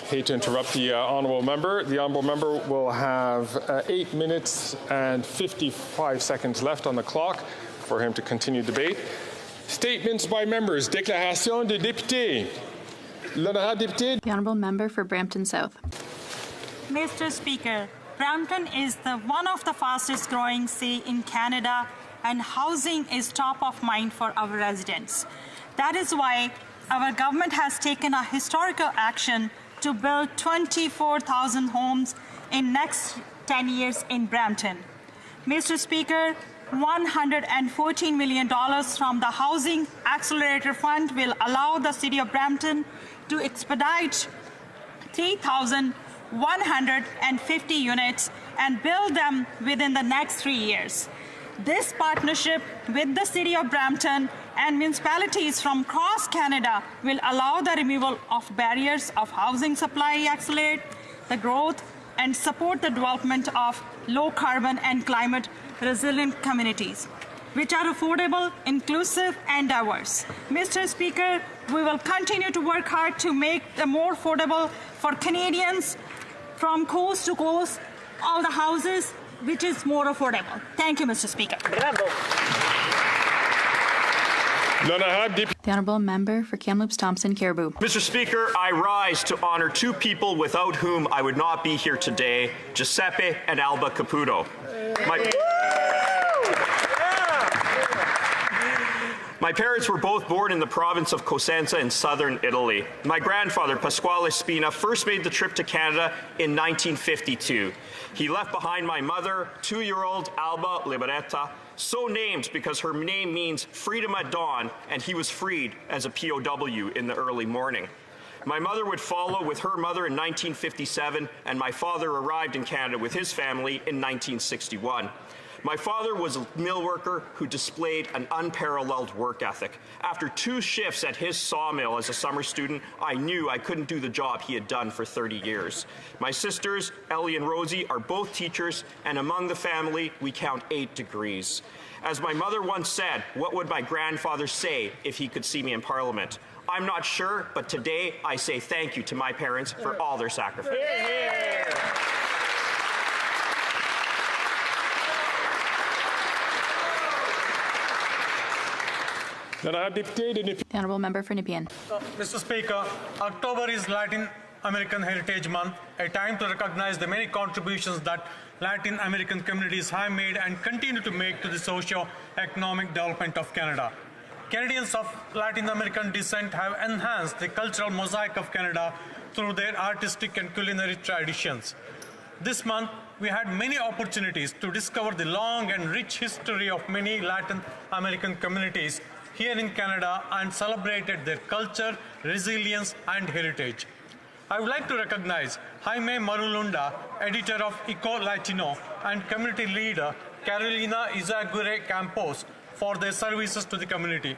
hate to interrupt the honourable member. The honourable member will have 8 minutes and 55 seconds left on the clock for him to continue debate. Statements by members. Déclaration des députés. L'honorable député. The honourable member for Brampton South. Mr. Speaker, Brampton is one of the fastest growing cities in Canada, and housing is top of mind for our residents. That is why our government has taken a historical action to build 24,000 homes in next 10 years in Brampton. Mr. Speaker, $114 million from the Housing Accelerator Fund will allow the City of Brampton to expedite 3,150 units and build them within the next 3 years. This partnership with the City of Brampton and municipalities from across Canada will allow the removal of barriers of housing supply, accelerate the growth, and support the development of low-carbon and climate-resilient communities, which are affordable, inclusive, and diverse. Mr. Speaker, we will continue to work hard to make them more affordable for Canadians from coast to coast, all the houses, which is more affordable. Thank you, Mr. Speaker. The honourable member for Kamloops Thompson Caribou. Mr. Speaker, I rise to honour two people without whom I would not be here today, Giuseppe and Alba Caputo. My parents were both born in the province of Cosenza in southern Italy. My grandfather, Pasquale Spina, first made the trip to Canada in 1952. He left behind my mother, 2-year-old Alba Liberetta, so named because her name means freedom at dawn, and he was freed as a POW in the early morning. My mother would follow with her mother in 1957, and my father arrived in Canada with his family in 1961. My father was a mill worker who displayed an unparalleled work ethic. After 2 shifts at his sawmill as a summer student, I knew I couldn't do the job he had done for 30 years. My sisters, Ellie and Rosie, are both teachers, and among the family, we count 8 degrees. As my mother once said, what would my grandfather say if he could see me in Parliament? I'm not sure, but today I say thank you to my parents for all their sacrifice. The honourable member for Nepean. Mr. Speaker, October is Latin American Heritage Month, a time to recognize the many contributions that Latin American communities have made and continue to make to the socio-economic development of Canada. Canadians of Latin American descent have enhanced the cultural mosaic of Canada through their artistic and culinary traditions. This month, we had many opportunities to discover the long and rich history of many Latin American communities here in Canada and celebrated their culture, resilience, and heritage. I would like to recognize Jaime Marulunda, editor of Eco Latino, and community leader Carolina Izaguirre Campos for their services to the community.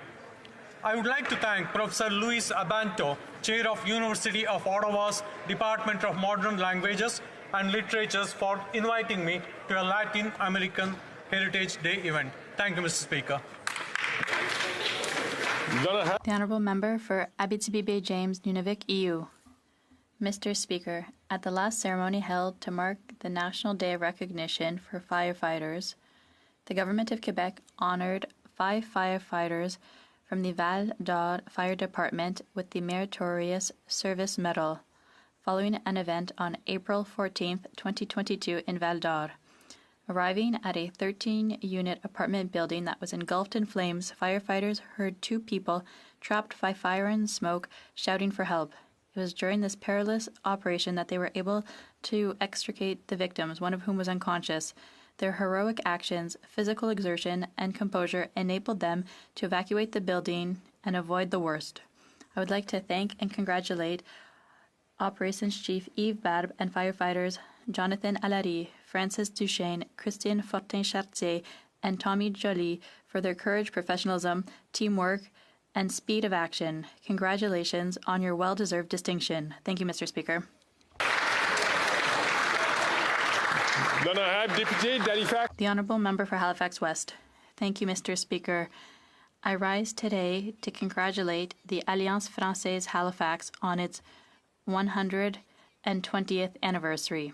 I would like to thank Professor Luis Abanto, Chair of University of Ottawa's Department of Modern Languages and Literatures, for inviting me to a Latin American Heritage Day event. Thank you, Mr. Speaker. The honourable member for Abitibi James Nunavik EU. Mr. Speaker, at the last ceremony held to mark the National Day of Recognition for Firefighters, the Government of Quebec honoured 5 firefighters from the Val d'Or Fire Department with the Meritorious Service Medal, following an event on April 14, 2022 in Val d'Or. Arriving at a 13-unit apartment building that was engulfed in flames, firefighters heard 2 people trapped by fire and smoke shouting for help. It was during this perilous operation that they were able to extricate the victims, one of whom was unconscious. Their heroic actions, physical exertion, and composure enabled them to evacuate the building and avoid the worst. I would like to thank and congratulate Operations Chief Yves Barbe and firefighters Jonathan Allary, Francis Duchesne, Christian Fortin-Chartier, and Tommy Joly for their courage, professionalism, teamwork, and speed of action. Congratulations on your well-deserved distinction. Thank you, Mr. Speaker. The Honourable Member for Halifax West. Thank you, Mr. Speaker. I rise today to congratulate the Alliance Française Halifax on its 120th anniversary.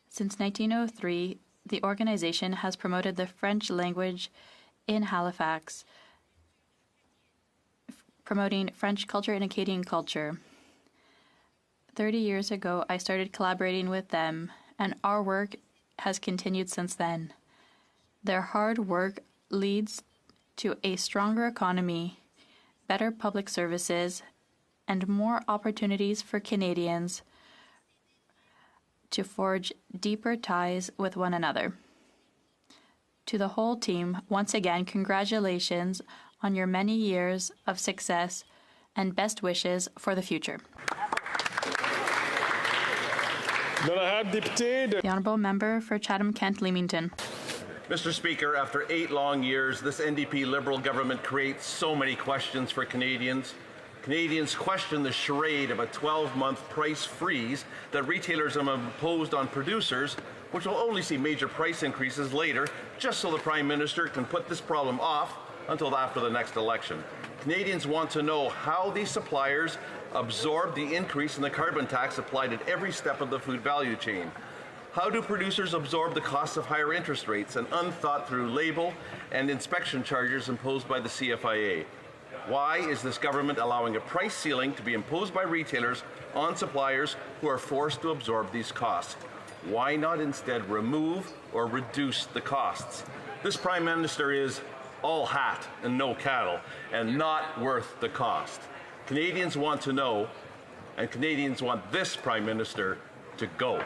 Since 1903, the organization has promoted the French language in Halifax, promoting French culture and Acadian culture. 30 years ago, I started collaborating with them, and our work has continued since then. Their hard work leads to a stronger economy, better public services, and more opportunities for Canadians to forge deeper ties with one another. To the whole team, once again, congratulations on your many years of success and best wishes for the future. The Honourable Member for Chatham-Kent-Leamington. Mr. Speaker, after 8 long years, this NDP Liberal government creates so many questions for Canadians. Canadians question the charade of a 12-month price freeze that retailers have imposed on producers, which will only see major price increases later, just so the Prime Minister can put this problem off until after the next election. Canadians want to know how these suppliers absorb the increase in the carbon tax applied at every step of the food value chain. How do producers absorb the costs of higher interest rates and unthought-through label and inspection charges imposed by the CFIA? Why is this government allowing a price ceiling to be imposed by retailers on suppliers who are forced to absorb these costs? Why not instead remove or reduce the costs? This Prime Minister is all hat and no cattle, and not worth the cost. Canadians want to know, and Canadians want this Prime Minister to go.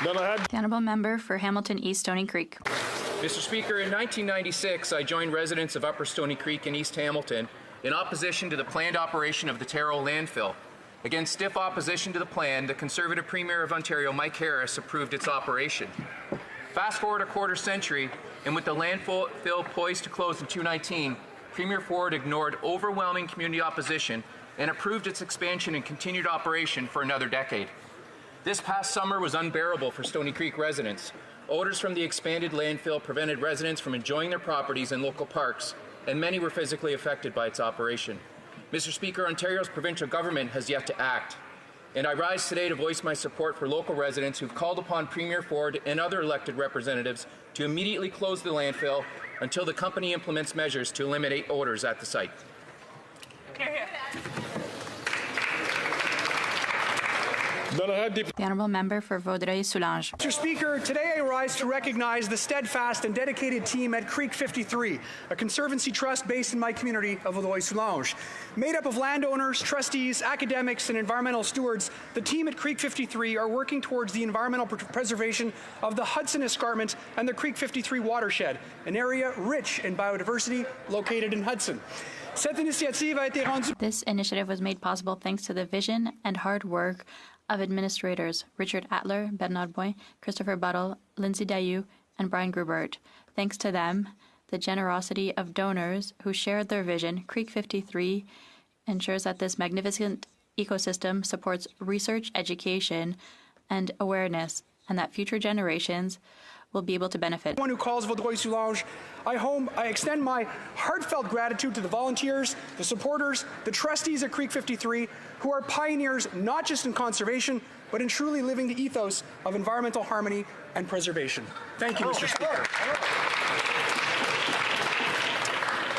The Honourable Member for Hamilton East Stony Creek. Mr. Speaker, in 1996, I joined residents of Upper Stony Creek in East Hamilton in opposition to the planned operation of the Terrell landfill. Against stiff opposition to the plan, the Conservative Premier of Ontario, Mike Harris, approved its operation. Fast forward a quarter century, and with the landfill poised to close in 2019, Premier Ford ignored overwhelming community opposition and approved its expansion and continued operation for another decade. This past summer was unbearable for Stony Creek residents. Odors from the expanded landfill prevented residents from enjoying their properties and local parks, and many were physically affected by its operation. Mr. Speaker, Ontario's provincial government has yet to act, and I rise today to voice my support for local residents who've called upon Premier Ford and other elected representatives to immediately close the landfill until the company implements measures to eliminate odors at the site. The Honourable Member for Vaudreuil-Soulanges. Mr. Speaker, today I rise to recognize the steadfast and dedicated team at Creek 53, a conservancy trust based in my community of Vaudreuil-Soulanges. Made up of landowners, trustees, academics, and environmental stewards, the team at Creek 53 are working towards the environmental preservation of the Hudson Escarpment and the Creek 53 watershed, an area rich in biodiversity located in Hudson. This initiative was made possible thanks to the vision and hard work of administrators Richard Atler, Bernard Boy, Christopher Buttle, Lindsay Dayu, and Brian Grubert. Thanks to them, the generosity of donors who shared their vision, Creek 53 ensures that this magnificent ecosystem supports research, education, and awareness, and that future generations will be able to benefit. One who calls Vaudreuil-Soulanges, I extend my heartfelt gratitude to the volunteers, the supporters, the trustees at Creek 53, who are pioneers not just in conservation, but in truly living the ethos of environmental harmony and preservation. Thank you, Mr. Speaker.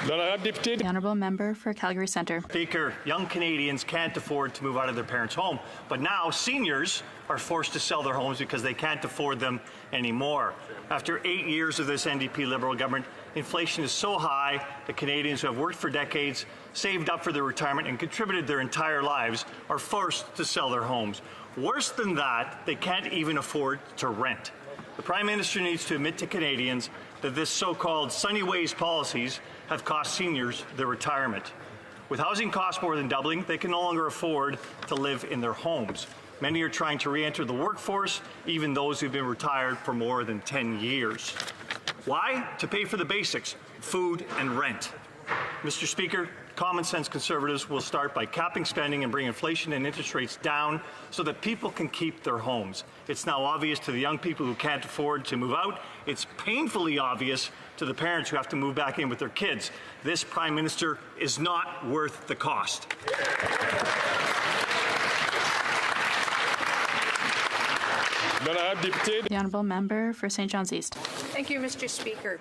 The Honourable Member for Calgary Centre. Speaker, young Canadians can't afford to move out of their parents' home, but now seniors are forced to sell their homes because they can't afford them anymore. After 8 years of this NDP Liberal government, inflation is so high that Canadians who have worked for decades, saved up for their retirement, and contributed their entire lives are forced to sell their homes. Worse than that, they can't even afford to rent. The Prime Minister needs to admit to Canadians that this so-called Sunny Ways policies have cost seniors their retirement. With housing costs more than doubling, they can no longer afford to live in their homes. Many are trying to re-enter the workforce, even those who've been retired for more than 10 years. Why? To pay for the basics, food and rent. Mr. Speaker, Common sense Conservatives will start by capping spending and bring inflation and interest rates down so that people can keep their homes. It's now obvious to the young people who can't afford to move out. It's painfully obvious to the parents who have to move back in with their kids. This Prime Minister is not worth the cost. The Honourable Member for St. John's East. Thank you, Mr. Speaker.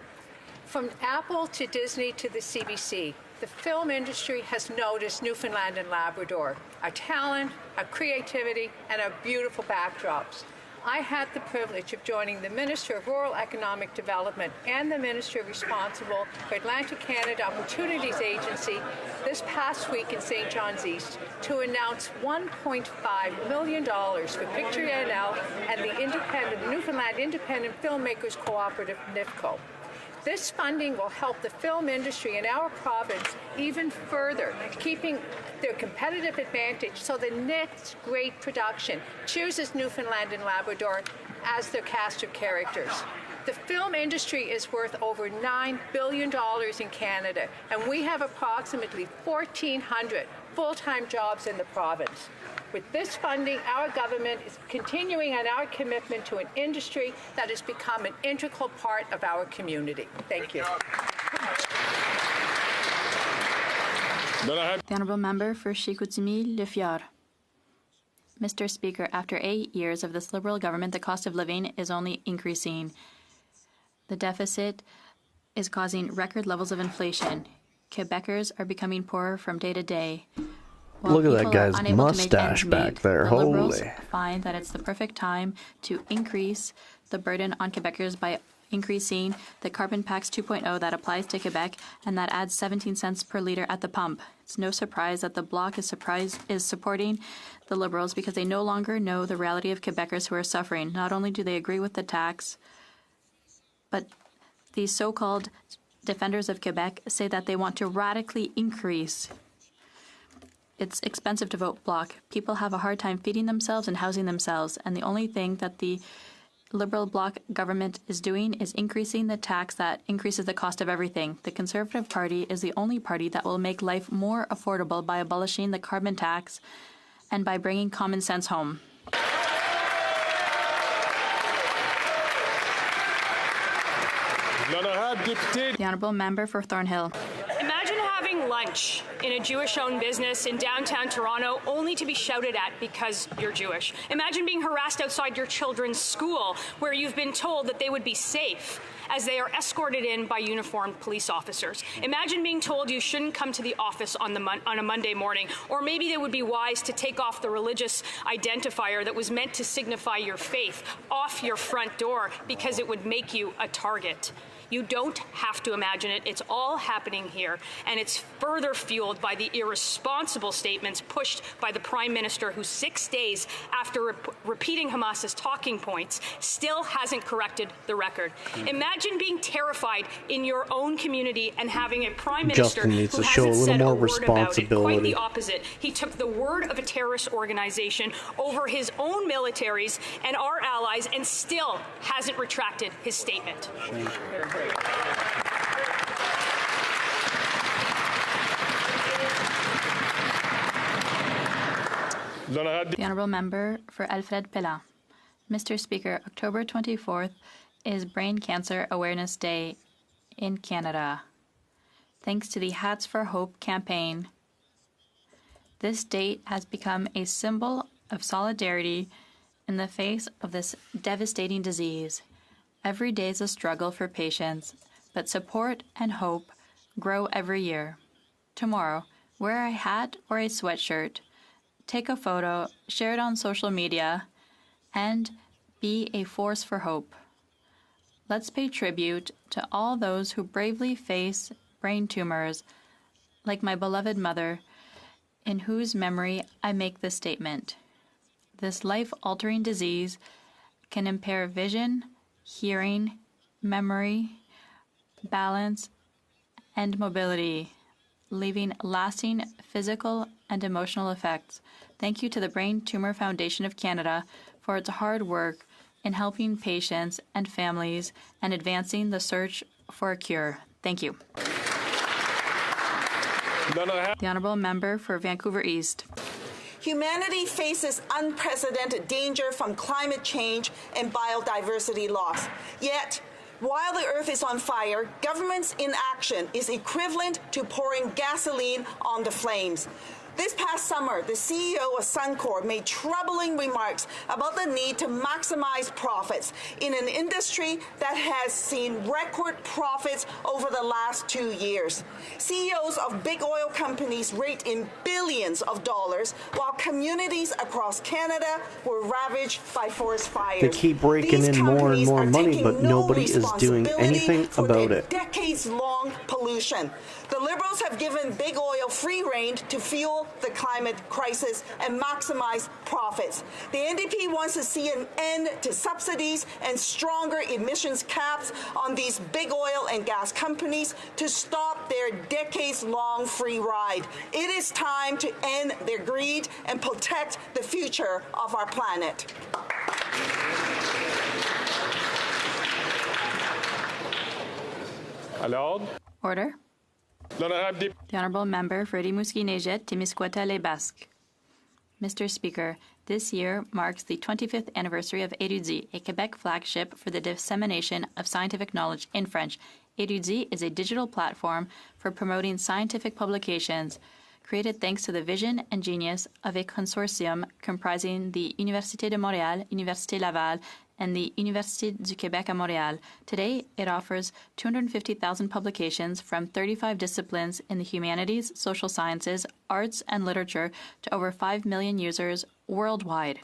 From Apple to Disney to the CBC, the film industry has noticed Newfoundland and Labrador, our talent, our creativity, and our beautiful backdrops. I had the privilege of joining the Minister of Rural Economic Development and the Minister responsible for Atlantic Canada Opportunities Agency this past week in St. John's East to announce $1.5 million for Picture NL and the Newfoundland Independent Filmmakers Cooperative, NIFCO. This funding will help the film industry in our province even further, keeping their competitive advantage so the next great production chooses Newfoundland and Labrador as their cast of characters. The film industry is worth over $9 billion in Canada, and we have approximately 1,400 full-time jobs in the province. With this funding, our government is continuing on our commitment to an industry that has become an integral part of our community. Thank you. The Honourable Member for Chicoutimi, Le Fjord. Mr. Speaker, after 8 years of this Liberal government, the cost of living is only increasing. The deficit is causing record levels of inflation. Quebecers are becoming poorer from day to day. Look at that guy's mustache back there. The Liberals Holy. find that it's the perfect time to increase the burden on Quebecers by increasing the carbon tax 2.0 that applies to Quebec and that adds 17 cents per litre at the pump. It's no surprise that the Bloc is supporting the Liberals because they no longer know the reality of Quebecers who are suffering. Not only do they agree with the tax, but these so-called defenders of Quebec say that they want to radically increase. It's expensive to vote Bloc. People have a hard time feeding themselves and housing themselves, and the only thing that the Liberal Bloc government is doing is increasing the tax that increases the cost of everything. The Conservative Party is the only party that will make life more affordable by abolishing the carbon tax and by bringing common sense home. The Honourable Member for Thornhill. Imagine having lunch in a Jewish-owned business in downtown Toronto only to be shouted at because you're Jewish. Imagine being harassed outside your children's school where you've been told that they would be safe as they are escorted in by uniformed police officers. Imagine being told you shouldn't come to the office on a Monday morning, or maybe it would be wise to take off the religious identifier that was meant to signify your faith off your front door because it would make you a target. You don't have to imagine it. It's all happening here, and it's further fueled by the irresponsible statements pushed by the Prime Minister, who 6 days after repeating Hamas's talking points still hasn't corrected the record. Imagine being terrified in your own community and having a Prime Minister Justin needs who to show hasn't a little said more a word about it. Quite responsibility. the opposite. He took the word of a terrorist organization over his own militaries and our allies and still hasn't retracted his statement. The Honourable Member for Alfred Pellat. Mr. Speaker, October 24th is Brain Cancer Awareness Day in Canada. Thanks to the Hats for Hope campaign, this date has become a symbol of solidarity in the face of this devastating disease. Every day is a struggle for patients, but support and hope grow every year. Tomorrow, wear a hat or a sweatshirt, take a photo, share it on social media, and be a force for hope. Let's pay tribute to all those who bravely face brain tumors, like my beloved mother, in whose memory I make this statement. This life-altering disease can impair vision, hearing, memory, balance, and mobility, leaving lasting physical and emotional effects. Thank you to the Brain Tumor Foundation of Canada for its hard work in helping patients and families and advancing the search for a cure. Thank you. The Honourable Member for Vancouver East. Humanity faces unprecedented danger from climate change and biodiversity loss. Yet, while the Earth is on fire, government's inaction is equivalent to pouring gasoline on the flames. This past summer, the CEO of Suncor made troubling remarks about the need to maximize profits in an industry that has seen record profits over the last 2 years. CEOs of big oil companies rate in billions of dollars, while communities across Canada were ravaged by forest fires. They keep raking in more and more money, but nobody is doing anything about it. Decades-long pollution. The Liberals have given big oil free rein to fuel the climate crisis and maximize profits. The NDP wants to see an end to subsidies and stronger emissions caps on these big oil and gas companies to stop their decades-long free ride. It is time to end their greed and protect the future of our planet. Order. The Honourable Member for Rimouski-Neigette, Témiscouata-les-Basques. Mr. Speaker, this year marks the 25th anniversary of Érudit, a Quebec flagship for the dissemination of scientific knowledge in French. Érudit is a digital platform for promoting scientific publications, created thanks to the vision and genius of a consortium comprising the Université de Montréal, Université Laval, and the Université du Québec à Montréal. Today, it offers 250,000 publications from 35 disciplines in the humanities, social sciences, arts, and literature to over 5 million users worldwide.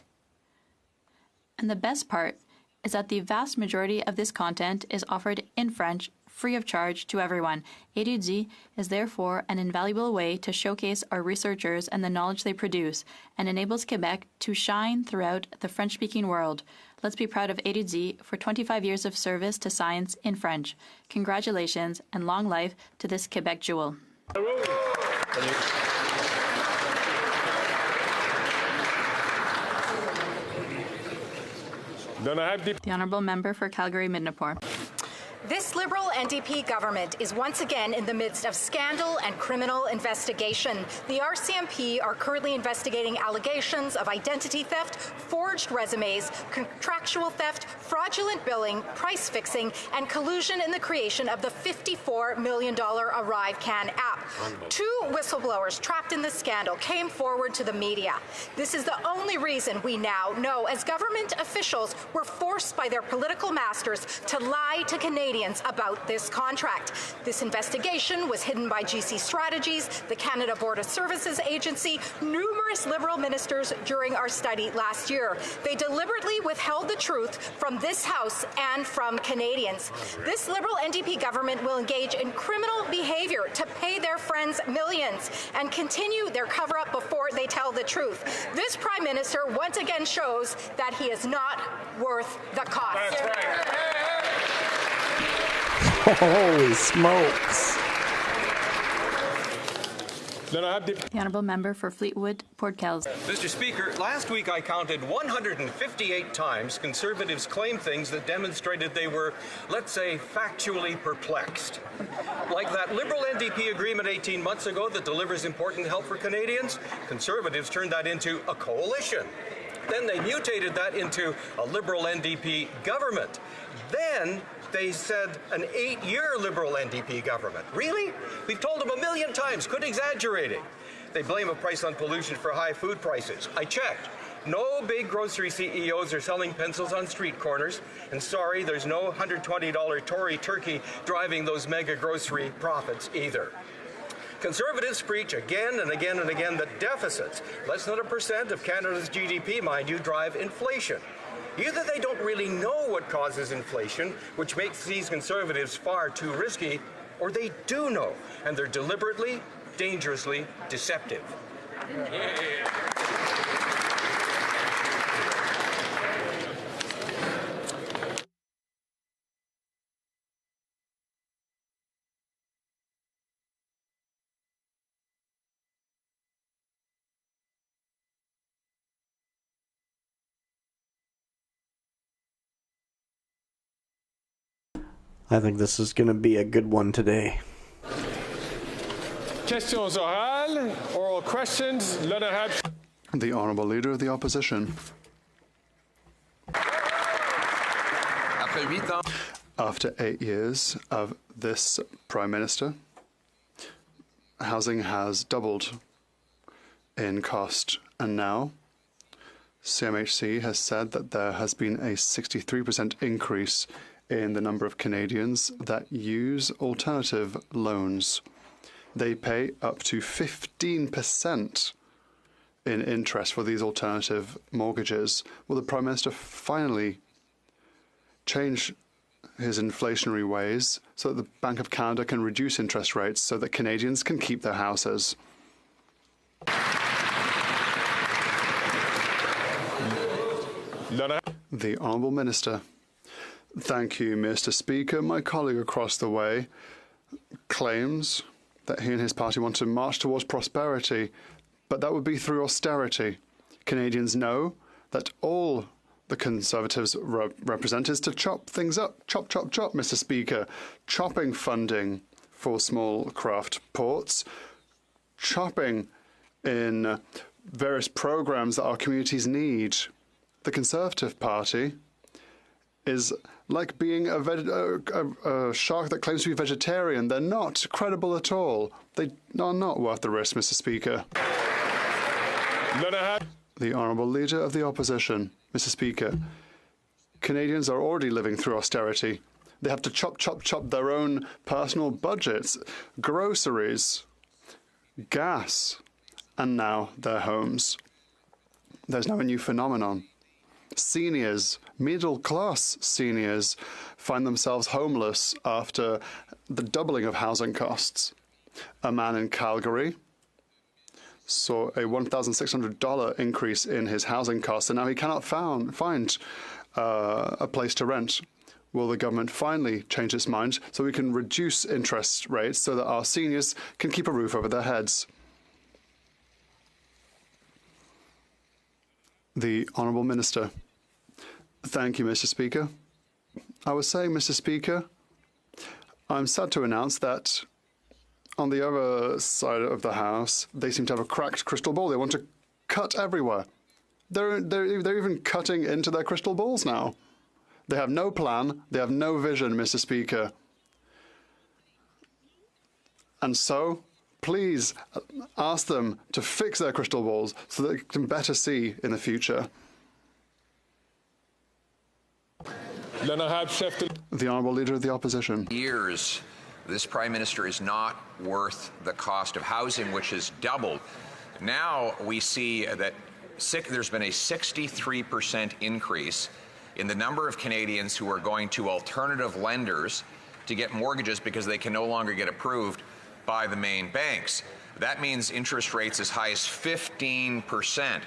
And the best part is that the vast majority of this content is offered in French, free of charge to everyone. Érudit is therefore an invaluable way to showcase our researchers and the knowledge they produce, and enables Quebec to shine throughout the French-speaking world. Let's be proud of Érudit for 25 years of service to science in French. Congratulations and long life to this Quebec jewel. The Honourable Member for Calgary-Midnapore. This Liberal NDP government is once again in the midst of scandal and criminal investigation. The RCMP are currently investigating allegations of identity theft, forged resumes, contractual theft, fraudulent billing, price fixing, and collusion in the creation of the $54 million ArriveCan app. 2 whistleblowers trapped in the scandal came forward to the media. This is the only reason we now know, as government officials were forced by their political masters to lie to Canadians about this contract. This investigation was hidden by GC Strategies, the Canada Board of Services Agency, numerous Liberal ministers during our study last year. They deliberately withheld the truth from this House and from Canadians. This Liberal NDP government will engage in criminal behavior to pay their friends millions and continue their cover-up before they tell the truth. This Prime Minister once again shows that he is not worth the cost. That's right. Holy smokes. The Honourable Member for Fleetwood, Port Kells. Mr. Speaker, last week I counted 158 times Conservatives claimed things that demonstrated they were, let's say, factually perplexed. Like that Liberal NDP agreement 18 months ago that delivers important help for Canadians, Conservatives turned that into a coalition. Then they mutated that into a Liberal NDP government. Then they said an 8-year Liberal NDP government. Really? We've told them a million times, quit exaggerating. They blame a price on pollution for high food prices. I checked. No big grocery CEOs are selling pencils on street corners. And sorry, there's no $120 Tory turkey driving those mega grocery profits either. Conservatives preach again and again and again that deficits, less than 1% of Canada's GDP, mind you, drive inflation. Either they don't really know what causes inflation, which makes these Conservatives far too risky, or they do know, and they're deliberately, dangerously deceptive. I think this is going to be a good one today. Questions orales, oral questions. Lena Hatch. The Honourable Leader of the Opposition. After 8 years of this Prime Minister, housing has doubled in cost, and now CMHC has said that there has been a 63% increase in the number of Canadians that use alternative loans. They pay up to 15% in interest for these alternative mortgages. Will the Prime Minister finally change his inflationary ways so that the Bank of Canada can reduce interest rates so that Canadians can keep their houses? The Honourable Minister. Thank you, Mr. Speaker. My colleague across the way claims that he and his party want to march towards prosperity, but that would be through austerity. Canadians know that all the Conservatives represent is to chop things up. Chop, chop, chop, Mr. Speaker. Chopping funding for small craft ports, chopping in various programs that our communities need. The Conservative Party is like being a shark that claims to be vegetarian. They're not credible at all. They are not worth the risk, Mr. Speaker. The Honourable Leader of the Opposition. Mr. Speaker, Canadians are already living through austerity. They have to chop, chop, chop their own personal budgets, groceries, gas, and now their homes. There's now a new phenomenon. Seniors, middle-class seniors, find themselves homeless after the doubling of housing costs. A man in Calgary saw a $1,600 increase in his housing costs, and now he cannot find a place to rent. Will the government finally change its mind so we can reduce interest rates so that our seniors can keep a roof over their heads? The Honourable Minister. Thank you, Mr. Speaker. I was saying, Mr. Speaker, I'm sad to announce that on the other side of the House, they seem to have a cracked crystal ball. They want to cut everywhere. They're even cutting into their crystal balls now. They have no plan. They have no vision, Mr. Speaker. And so, please ask them to fix their crystal balls so that they can better see in the future. The Honourable Leader of the Opposition. Years, this Prime Minister is not worth the cost of housing, which has doubled. Now we see that there's been a 63% increase in the number of Canadians who are going to alternative lenders to get mortgages because they can no longer get approved by the main banks. That means interest rates as high as 15%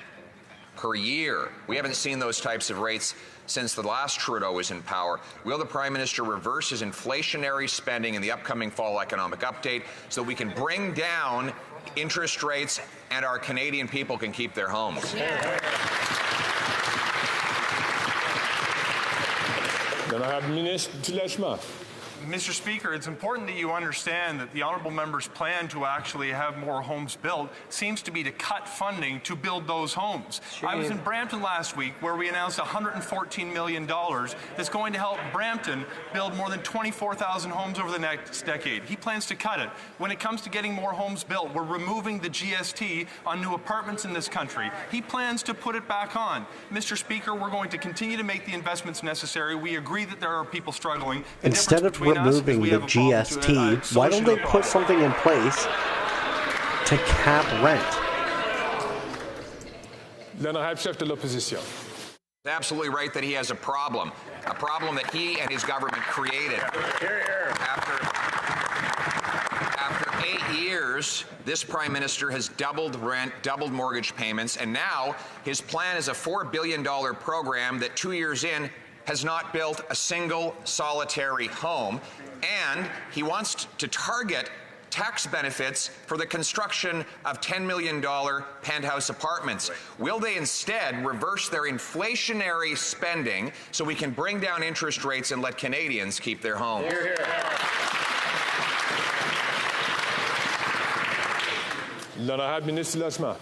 per year. We haven't seen those types of rates since the last Trudeau was in power. Will the Prime Minister reverse his inflationary spending in the upcoming fall economic update so that we can bring down interest rates and our Canadian people can keep their homes? Then I have Ministre du Logement. Mr. Speaker, it's important that you understand that the Honourable Member's plan to actually have more homes built seems to be to cut funding to build those homes. I was in Brampton last week where we announced $114 million that's going to help Brampton build more than 24,000 homes over the next decade. He plans to cut it. When it comes to getting more homes built, we're removing the GST on new apartments in this country. He plans to put it back on. Mr. Speaker, we're going to continue to make the investments necessary. We agree that there are people struggling. Instead of removing the GST, why don't they put something in place to cap rent? Chef de l'Opposition. Absolutely right that he has a problem that he and his government created. After 8 years, this Prime Minister has doubled rent, doubled mortgage payments, and now his plan is a $4 billion program that 2 years in has not built a single solitary home, and he wants to target tax benefits for the construction of $10 million penthouse apartments. Will they instead reverse their inflationary spending so we can bring down interest rates and let Canadians keep their homes? L'honorable ministre du Logement.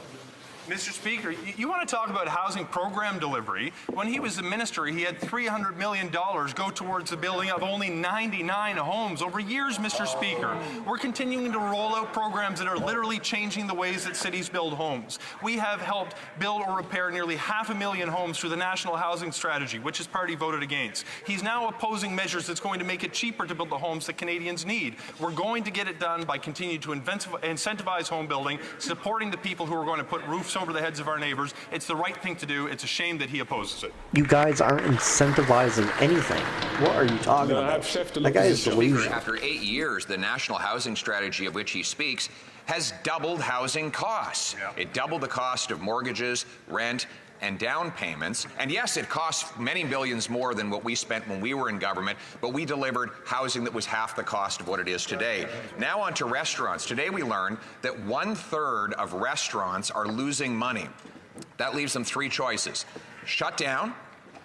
Mr. Speaker, you want to talk about housing program delivery. When he was the minister, he had $300 million go towards the building of only 99 homes over years, Mr. Speaker. We're continuing to roll out programs that are literally changing the ways that cities build homes. We have helped build or repair nearly 500,000 homes through the National Housing Strategy, which his party voted against. He's now opposing measures that's going to make it cheaper to build the homes that Canadians need. We're going to get it done by continuing to incentivize home building, supporting the people who are going to put roofs over the heads of our neighbors. It's the right thing to do. It's a shame that he opposes it. You guys aren't incentivizing anything. What are you talking about? That guy is delusional. After 8 years, the National Housing Strategy of which he speaks has doubled housing costs. It doubled the cost of mortgages, rent, and down payments. And yes, it costs many millions more than what we spent when we were in government, but we delivered housing that was half the cost of what it is today. Now on to restaurants. Today we learned that 1/3 of restaurants are losing money. That leaves them 3 choices: shut down,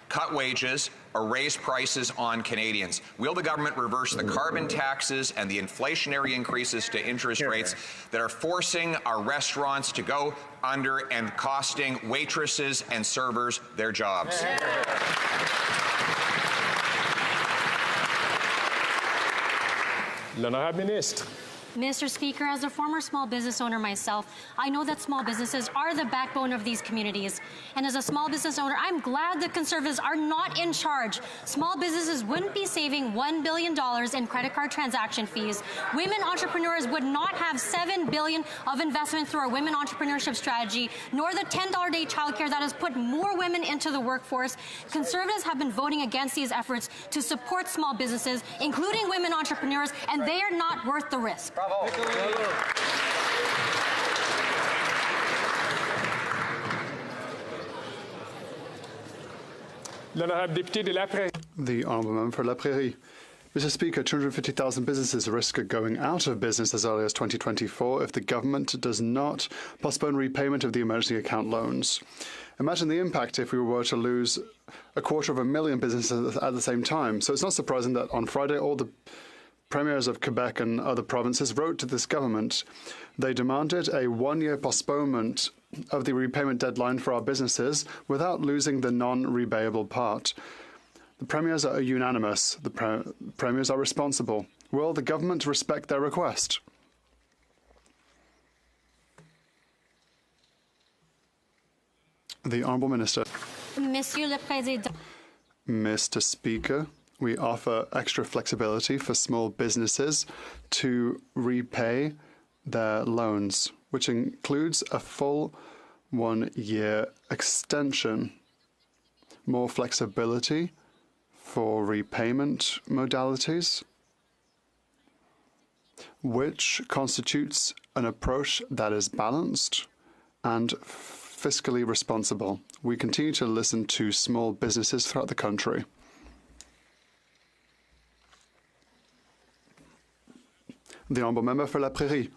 cut wages, or raise prices on Canadians. Will the government reverse the carbon taxes and the inflationary increases to interest rates that are forcing our restaurants to go under and costing waitresses and servers their jobs? L'honorable ministre. Mr. Speaker, as a former small business owner myself, I know that small businesses are the backbone of these communities. And as a small business owner, I'm glad the Conservatives are not in charge. Small businesses wouldn't be saving $1 billion in credit card transaction fees. Women entrepreneurs would not have $7 billion of investment through our women entrepreneurship strategy, nor the $10 a day childcare that has put more women into the workforce. Conservatives have been voting against these efforts to support small businesses, including women entrepreneurs, and they are not worth the risk. Bravo. L'honorable député de La Prairie. The honourable member for La Prairie. Mr. Speaker, 250,000 businesses risk going out of business as early as 2024 if the government does not postpone repayment of the emergency account loans. Imagine the impact if we were to lose 250,000 businesses at the same time. So it's not surprising that on Friday all the premiers of Quebec and other provinces wrote to this government. They demanded a 1-year postponement of the repayment deadline for our businesses without losing the non-repayable part. The premiers are unanimous. The premiers are responsible. Will the government respect their request? The Honourable Minister. Monsieur le Président. Mr. Speaker, we offer extra flexibility for small businesses to repay their loans, which includes a full 1-year extension, more flexibility for repayment modalities, which constitutes an approach that is balanced and fiscally responsible. We continue to listen to small businesses throughout the country. The Honourable Member for La Prairie.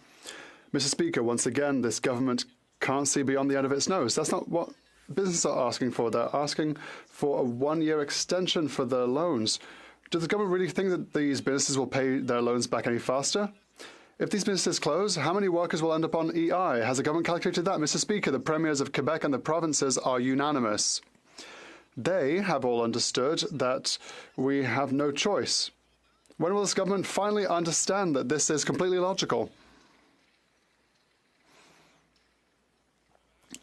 Mr. Speaker, once again, this government can't see beyond the end of its nose. That's not what businesses are asking for. They're asking for a 1-year extension for their loans. Does the government really think that these businesses will pay their loans back any faster? If these businesses close, how many workers will end up on EI? Has the government calculated that? Mr. Speaker, the premiers of Quebec and the provinces are unanimous. They have all understood that we have no choice. When will this government finally understand that this is completely logical?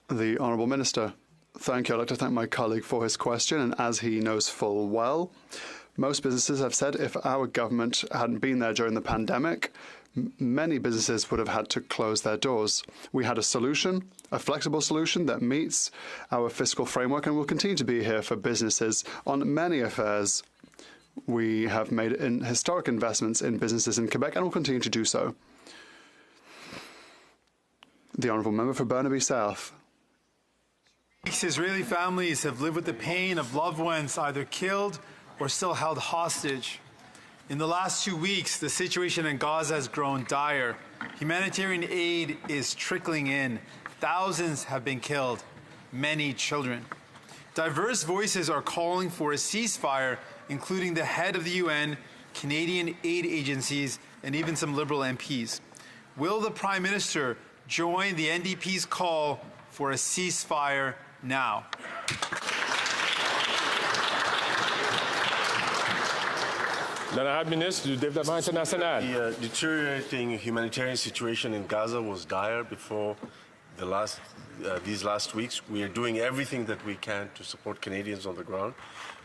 The Honourable Minister. Thank you. I'd like to thank my colleague for his question. And as he knows full well, most businesses have said if our government hadn't been there during the pandemic, many businesses would have had to close their doors. We had a solution, a flexible solution that meets our fiscal framework and will continue to be here for businesses on many affairs. We have made historic investments in businesses in Quebec and will continue to do so. The Honourable Member for Burnaby South. Israeli families have lived with the pain of loved ones either killed or still held hostage. In the last 2 weeks, the situation in Gaza has grown dire. Humanitarian aid is trickling in. Thousands have been killed, many children. Diverse voices are calling for a ceasefire, including the head of the UN, Canadian aid agencies, and even some Liberal MPs. Will the Prime Minister join the NDP's call for a ceasefire now. L'honorable ministre du Développement international. The deteriorating humanitarian situation in Gaza was dire before these last weeks. We are doing everything that we can to support Canadians on the ground.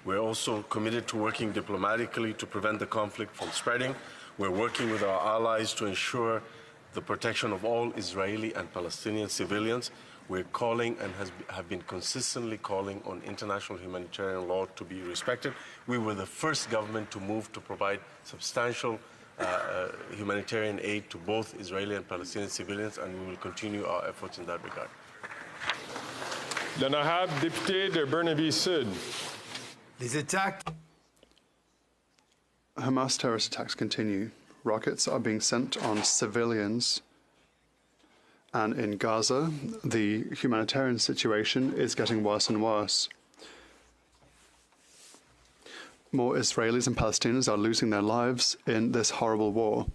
We're also committed to working diplomatically to prevent the conflict from spreading. We're working with our allies to ensure the protection of all Israeli and Palestinian civilians. We're calling and have been consistently calling on international humanitarian law to be respected. We were the first government to move to provide substantial humanitarian aid to both Israeli and Palestinian civilians, and we will continue our efforts in that regard. L'honorable député de Burnaby Sud. Les attaques. Hamas terrorist attacks continue. Rockets are being sent on civilians. And in Gaza, the humanitarian situation is getting worse and worse. More Israelis and Palestinians are losing their lives in this horrible war.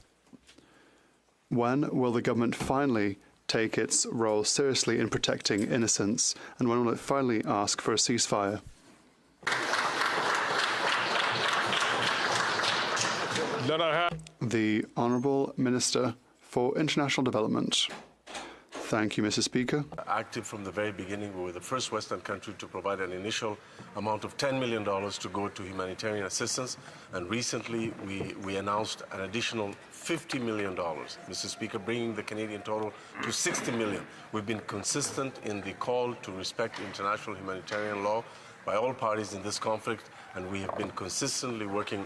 When will the government finally take its role seriously in protecting innocents? And when will it finally ask for a ceasefire? The Honourable Minister for International Development. Thank you, Mr. Speaker. Active from the very beginning, we were the first Western country to provide an initial amount of $10 million to go to humanitarian assistance, and recently we announced an additional $50 million, Mr. Speaker, bringing the Canadian total to $60 million. We've been consistent in the call to respect international humanitarian law by all parties in this conflict, and we have been consistently working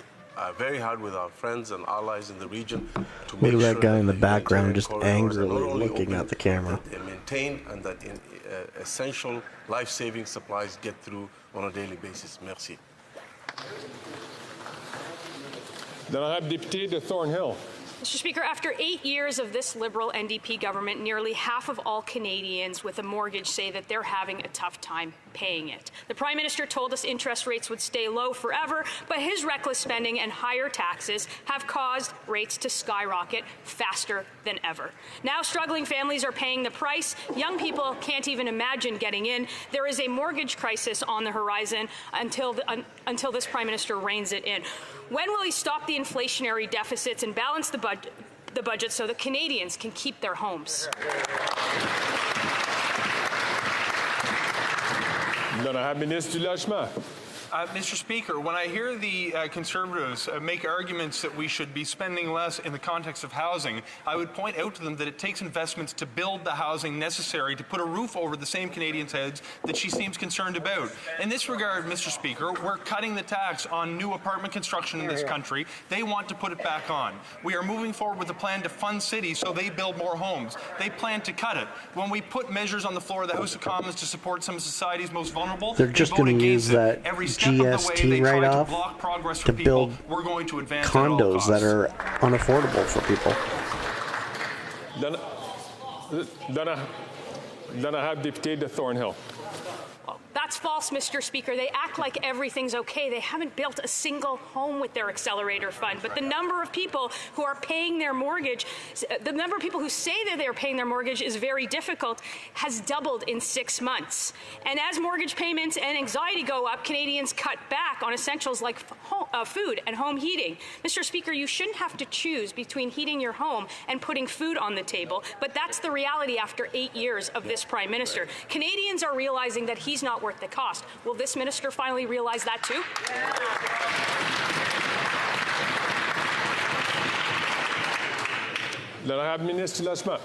very hard with our friends and allies in the region to make Look sure at that guy in the background just angrily angrily looking at the camera. They're maintained and that essential life-saving supplies get through on a daily basis. Merci. L'honorable député de Thornhill. Mr. Speaker, after 8 years of this Liberal NDP government, nearly half of all Canadians with a mortgage say that they're having a tough time paying it. The Prime Minister told us interest rates would stay low forever, but his reckless spending and higher taxes have caused rates to skyrocket faster than ever. Now struggling families are paying the price. Young people can't even imagine getting in. There is a mortgage crisis on the horizon until this Prime Minister reins it in. When will he stop the inflationary deficits and balance the budget so that Canadians can keep their homes? L'honorable ministre du Logement. Mr. Speaker, when I hear the Conservatives make arguments that we should be spending less in the context of housing, I would point out to them that it takes investments to build the housing necessary to put a roof over the same Canadians' heads that she seems concerned about. In this regard, Mr. Speaker, we're cutting the tax on new apartment construction in this country. They want to put it back on. We are moving forward with a plan to fund cities so they build more homes. They plan to cut it. When we put measures on the floor of the House of Commons to support some of society's most vulnerable, They're just going to use that GST write-off to build condos that are unaffordable for people. L'honorable député de Thornhill. That's false, Mr. Speaker. They act like everything's okay. They haven't built a single home with their accelerator fund. But the number of people who are paying their mortgage, the number of people who say that they're paying their mortgage is very difficult, has doubled in 6 months. And as mortgage payments and anxiety go up, Canadians cut back on essentials like food and home heating. Mr. Speaker, you shouldn't have to choose between heating your home and putting food on the table. But that's the reality after 8 years of this Prime Minister. Canadians are realizing that he's not worth the cost. Will this minister finally realize that too? L'honorable ministre du Logement.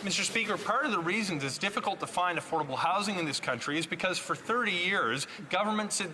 Mr. Speaker, part of the reasons it's difficult to find affordable housing in this country is because for 30 years,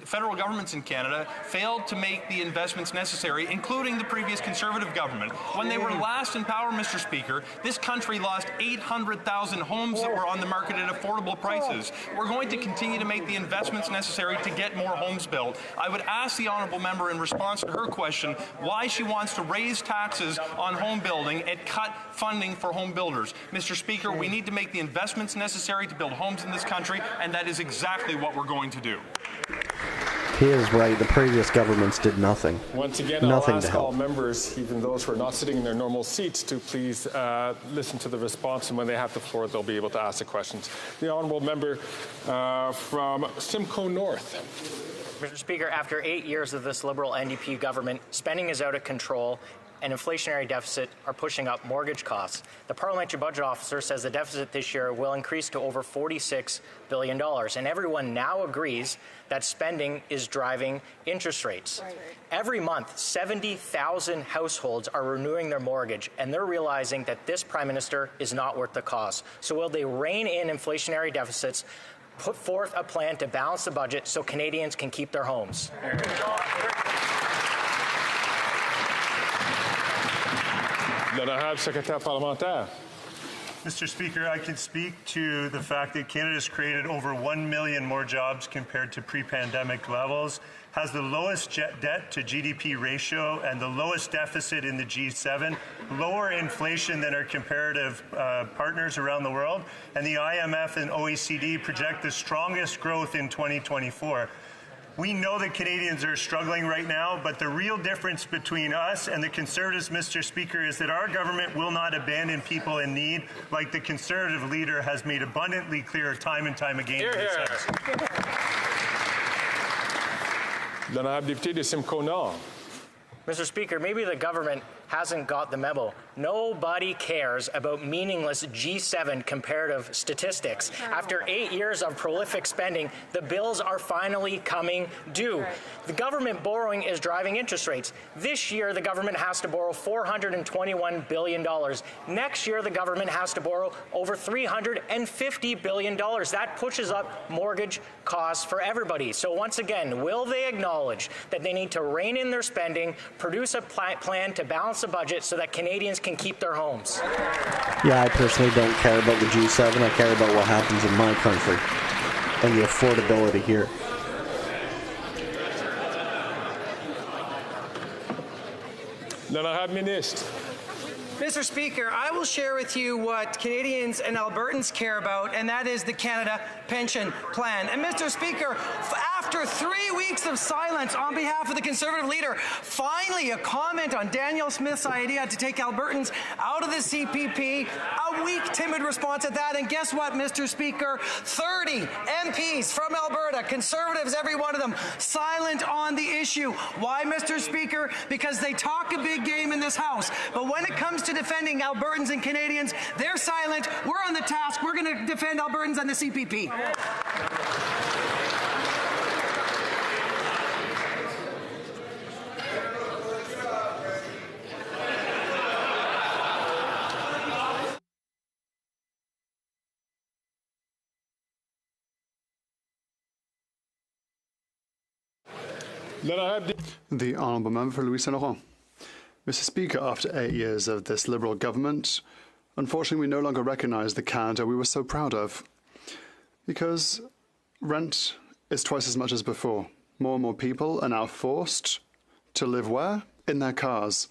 federal governments in Canada failed to make the investments necessary, including the previous Conservative government. When they were last in power, Mr. Speaker, this country lost 800,000 homes that were on the market at affordable prices. We're going to continue to make the investments necessary to get more homes built. I would ask the honourable member in response to her question why she wants to raise taxes on home building and cut funding for home builders. Mr. Speaker, we need to make the investments necessary to build homes in this country, and that is exactly what we're going to do. He is right. The previous governments did nothing. Once again, Nothing I'll to ask all help. members, even those who are not sitting in their normal seats, to please listen to the response, and when they have the floor, they'll be able to ask the questions. The honourable member from Simcoe North. Mr. Speaker, after 8 years of this Liberal NDP government, spending is out of control and inflationary deficit are pushing up mortgage costs. The Parliamentary Budget Officer says the deficit this year will increase to over $46 billion, and everyone now agrees that spending is driving interest rates. Right. Every month, 70,000 households are renewing their mortgage, and they're realizing that this Prime Minister is not worth the cost. So will they rein in inflationary deficits, put forth a plan to balance the budget so Canadians can keep their homes? L'honorable secrétaire parlementaire. Mr. Speaker, I can speak to the fact that Canada has created over 1 million more jobs compared to pre-pandemic levels, has the lowest debt to GDP ratio and the lowest deficit in the G7, lower inflation than our comparative partners around the world, and the IMF and OECD project the strongest growth in 2024. We know that Canadians are struggling right now, but the real difference between us and the Conservatives, Mr. Speaker, is that our government will not abandon people in need, like the Conservative leader has made abundantly clear time and time again. L'honorable député de Simcoe Nord. Mr. Speaker, maybe the government hasn't got the memo. Nobody cares about meaningless G7 comparative statistics. After 8 years of prolific spending, the bills are finally coming due. Right. The government borrowing is driving interest rates. This year, the government has to borrow $421 billion. Next year, the government has to borrow over $350 billion. That pushes up mortgage costs for everybody. So once again, will they acknowledge that they need to rein in their spending, produce a plan to balance the budget so that Canadians can keep their homes? Yeah, I personally don't care about the G7. I care about what happens in my country and the affordability here. L'honorable ministre. Mr. Speaker, I will share with you what Canadians and Albertans care about, and that is the Canada Pension Plan. And Mr. Speaker, after 3 weeks of silence on behalf of the Conservative leader, finally a comment on Danielle Smith's idea to take Albertans out of the CPP, a weak, timid response at that. And guess what, Mr. Speaker? 30 MPs from Alberta, Conservatives, every one of them, silent on the issue. Why, Mr. Speaker? Because they talk a big game in this House, but when it comes to defending Albertans and Canadians, they're silent. We're on the task. We're going to defend Albertans and the CPP. The honourable member for Louis Saint Laurent. Mr. Speaker, after 8 years of this Liberal government, unfortunately we no longer recognise the Canada we were so proud of. Because rent is twice as much as before. More and more people are now forced to live where? In their cars.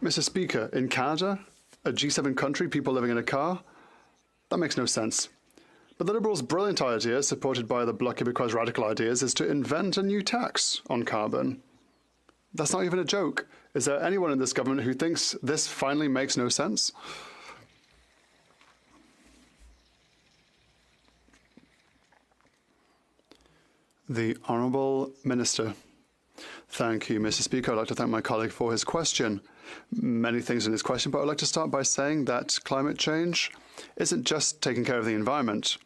Mr. Speaker, in Canada, a G7 country, people living in a car? That makes no sense. But the Liberals' brilliant idea, supported by the Bloc Québécois' radical ideas, is to invent a new tax on carbon. That's not even a joke. Is there anyone in this government who thinks this finally makes no sense? The Honourable Minister. Thank you, Mr. Speaker. I'd like to thank my colleague for his question. Many things in his question, but I'd like to start by saying that climate change isn't just taking care of the environment.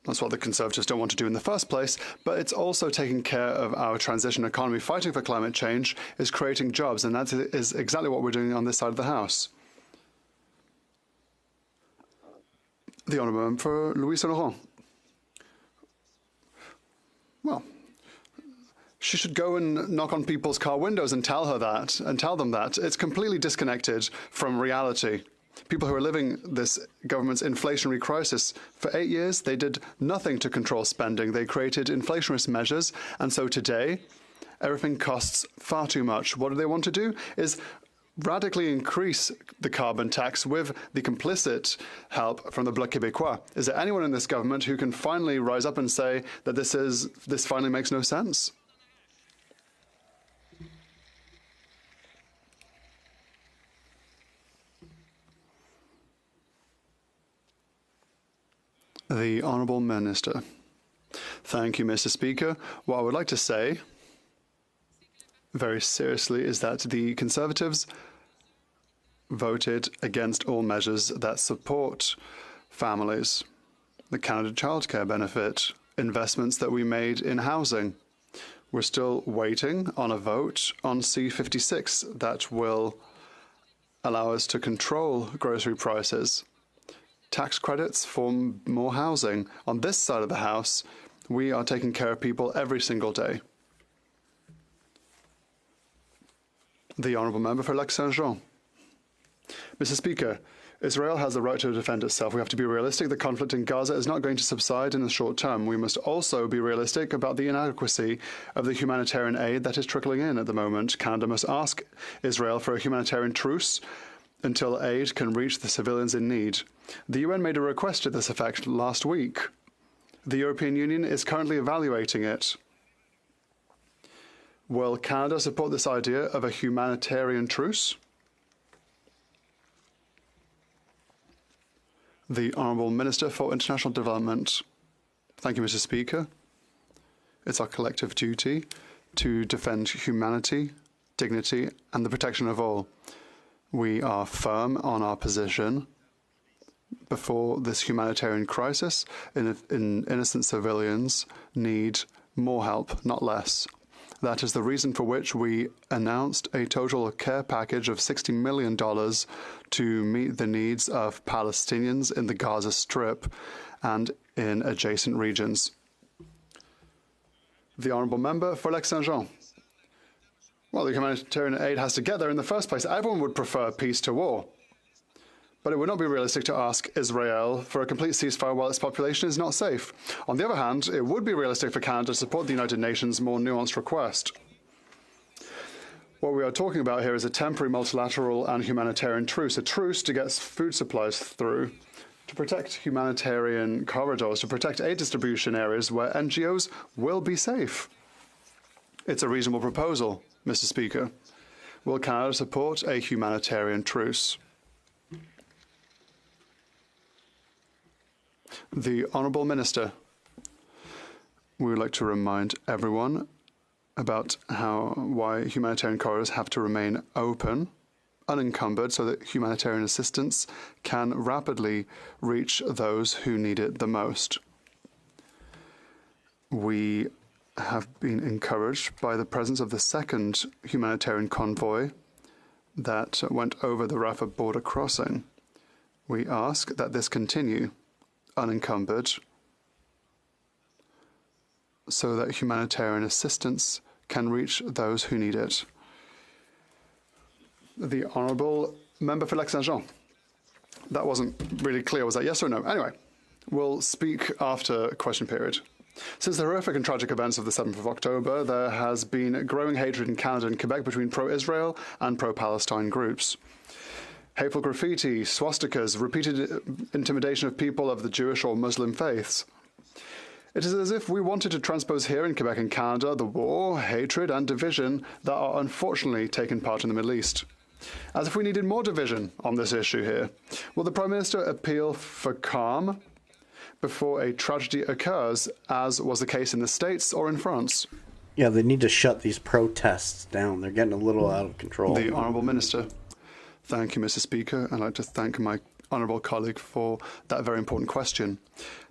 That's what the Conservatives don't want to do in the first place, but it's also taking care of our transition economy. Fighting for climate change is creating jobs, and that is exactly what we're doing on this side of the House. The Honourable Member for Louis Saint Laurent. Well, she should go and knock on people's car windows and tell them that. It's completely disconnected from reality. People who are living this government's inflationary crisis, for 8 years, they did nothing to control spending. They created inflationist measures, and so today, everything costs far too much. What do they want to do is radically increase the carbon tax with the complicit help from the Bloc Québécois? Is there anyone in this government who can finally rise up and say that this finally makes no sense? The Honourable Minister. Thank you, Mr. Speaker. What I would like to say, very seriously, is that the Conservatives voted against all measures that support families, the Canada Childcare Benefit, investments that we made in housing. We're still waiting on a vote on C-56 that will allow us to control grocery prices. Tax credits for more housing. On this side of the House, we are taking care of people every single day. The Honourable Member for Lac-Saint-Jean. Mr. Speaker, Israel has the right to defend itself. We have to be realistic. The conflict in Gaza is not going to subside in the short term. We must also be realistic about the inadequacy of the humanitarian aid that is trickling in at the moment. Canada must ask Israel for a humanitarian truce until aid can reach the civilians in need. The UN made a request to this effect last week. The European Union is currently evaluating it. Will Canada support this idea of a humanitarian truce? The Honourable Minister for International Development. Thank you, Mr. Speaker. It's our collective duty to defend humanity, dignity, and the protection of all. We are firm on our position before this humanitarian crisis. Innocent civilians need more help, not less. That is the reason for which we announced a total care package of $60 million to meet the needs of Palestinians in the Gaza Strip and in adjacent regions. The Honourable Member for Lac-Saint-Jean. Well, the humanitarian aid has to get there in the first place. Everyone would prefer peace to war. But it would not be realistic to ask Israel for a complete ceasefire while its population is not safe. On the other hand, it would be realistic for Canada to support the United Nations' more nuanced request. What we are talking about here is a temporary multilateral and humanitarian truce, a truce to get food supplies through, to protect humanitarian corridors, to protect aid distribution areas where NGOs will be safe. It's a reasonable proposal, Mr. Speaker. Will Canada support a humanitarian truce? The Honourable Minister. We would like to remind everyone about why humanitarian corridors have to remain open, unencumbered, so that humanitarian assistance can rapidly reach those who need it the most. We have been encouraged by the presence of the second humanitarian convoy that went over the Rafah border crossing. We ask that this continue unencumbered so that humanitarian assistance can reach those who need it. The Honourable Member for Lac-Saint-Jean. That wasn't really clear. Was that yes or no? Anyway, we'll speak after question period. Since the horrific and tragic events of the 7th of October, there has been growing hatred in Canada and Quebec between pro-Israel and pro-Palestine groups. Hateful graffiti, swastikas, repeated intimidation of people of the Jewish or Muslim faiths. It is as if we wanted to transpose here in Quebec and Canada the war, hatred, and division that are unfortunately taking part in the Middle East. As if we needed more division on this issue here. Will the Prime Minister appeal for calm before a tragedy occurs, as was the case in the States or in France? Yeah, they need to shut these protests down. They're getting a little out of control. The Honourable Minister. Thank you, Mr. Speaker. I'd like to thank my honourable colleague for that very important question.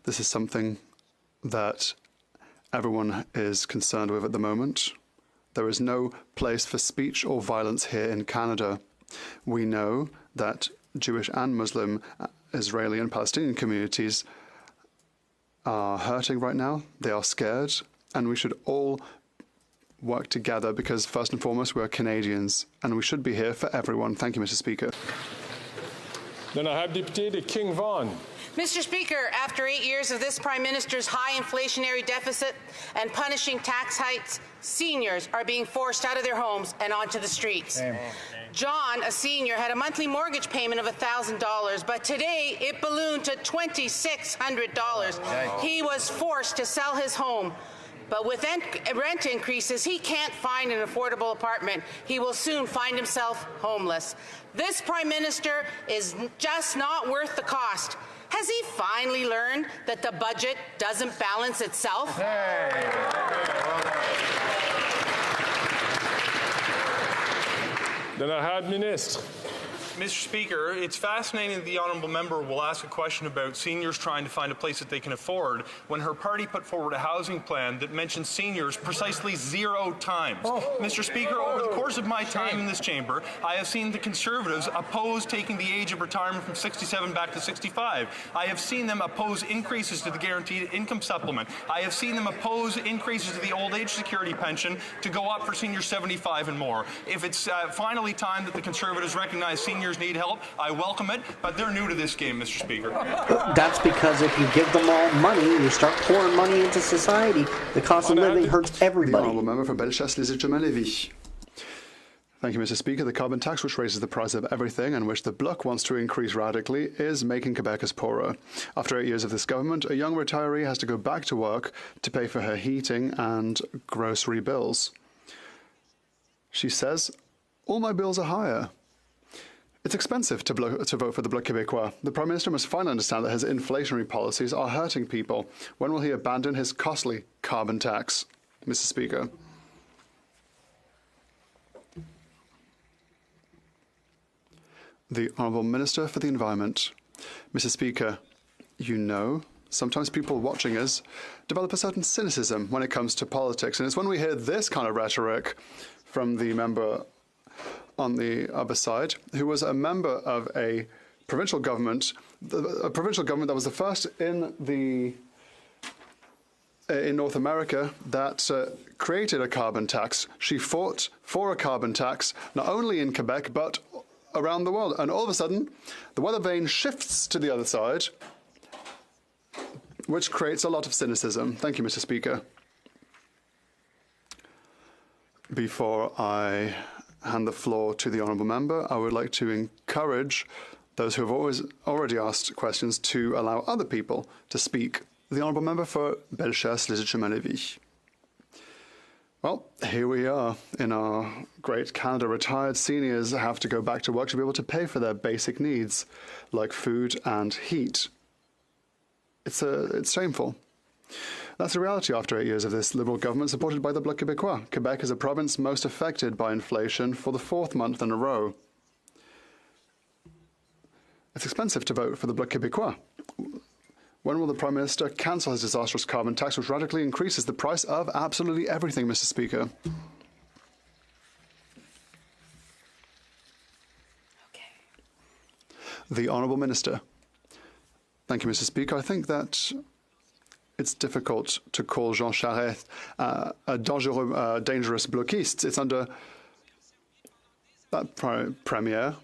This is something that everyone is concerned with at the moment. There is no place for speech or violence here in Canada. We know that Jewish and Muslim, Israeli and Palestinian communities are hurting right now. They are scared, and we should all work together because, first and foremost, we are Canadians, and we should be here for everyone. Thank you, Mr. Speaker. Then I have Député de King Vaughan. Mr. Speaker, after 8 years of this Prime Minister's high inflationary deficit and punishing tax hikes, seniors are being forced out of their homes and onto the streets. John, a senior, had a monthly mortgage payment of $1,000, but today it ballooned to $2,600. He was forced to sell his home. But with rent increases, he can't find an affordable apartment. He will soon find himself homeless. This Prime Minister is just not worth the cost. Has he finally learned that the budget doesn't balance itself? De la Rade ministre. Mr. Speaker, it's fascinating that the honourable member will ask a question about seniors trying to find a place that they can afford when her party put forward a housing plan that mentions seniors precisely 0 times. Mr. Speaker, over the course of my time in this chamber, I have seen the Conservatives oppose taking the age of retirement from 67 back to 65. I have seen them oppose increases to the guaranteed income supplement. I have seen them oppose increases to the old age security pension to go up for seniors 75 and more. If it's finally time that the Conservatives recognize seniors need help, I welcome it, but they're new to this game, Mr. Speaker. That's because if you give them all money, you start pouring money into society. The cost of living hurts everybody. The honourable member for Bellechasse-les-Etchemins-Lévis. Thank you, Mr. Speaker. The carbon tax, which raises the price of everything and which the Bloc wants to increase radically, is making Quebecers poorer. After 8 years of this government, a young retiree has to go back to work to pay for her heating and grocery bills. She says, all my bills are higher. It's expensive to vote for the Bloc Québécois. The Prime Minister must finally understand that his inflationary policies are hurting people. When will he abandon his costly carbon tax, Mr. Speaker? The Honourable Minister for the Environment. Mr. Speaker, you know, sometimes people watching us develop a certain cynicism when it comes to politics, and it's when we hear this kind of rhetoric from the member on the other side, who was a member of a provincial government that was the first in North America that created a carbon tax. She fought for a carbon tax, not only in Quebec, but around the world. And all of a sudden, the weather vane shifts to the other side, which creates a lot of cynicism. Thank you, Mr. Speaker. Before I hand the floor to the honourable member, I would like to encourage those who have already asked questions to allow other people to speak. The honourable member for Bellechasse-les-Etchemins-Lévis. Well, here we are in our great Canada. Retired seniors have to go back to work to be able to pay for their basic needs, like food and heat. It's shameful. That's the reality after 8 years of this Liberal government supported by the Bloc Québécois. Quebec is a province most affected by inflation for the 4th month in a row. It's expensive to vote for the Bloc Québécois. When will the Prime Minister cancel his disastrous carbon tax, which radically increases the price of absolutely everything, Mr. Speaker? The Honourable Minister. Thank you, Mr. Speaker. I think that it's difficult to call Jean Charest a dangerous bloquiste. It's under that premier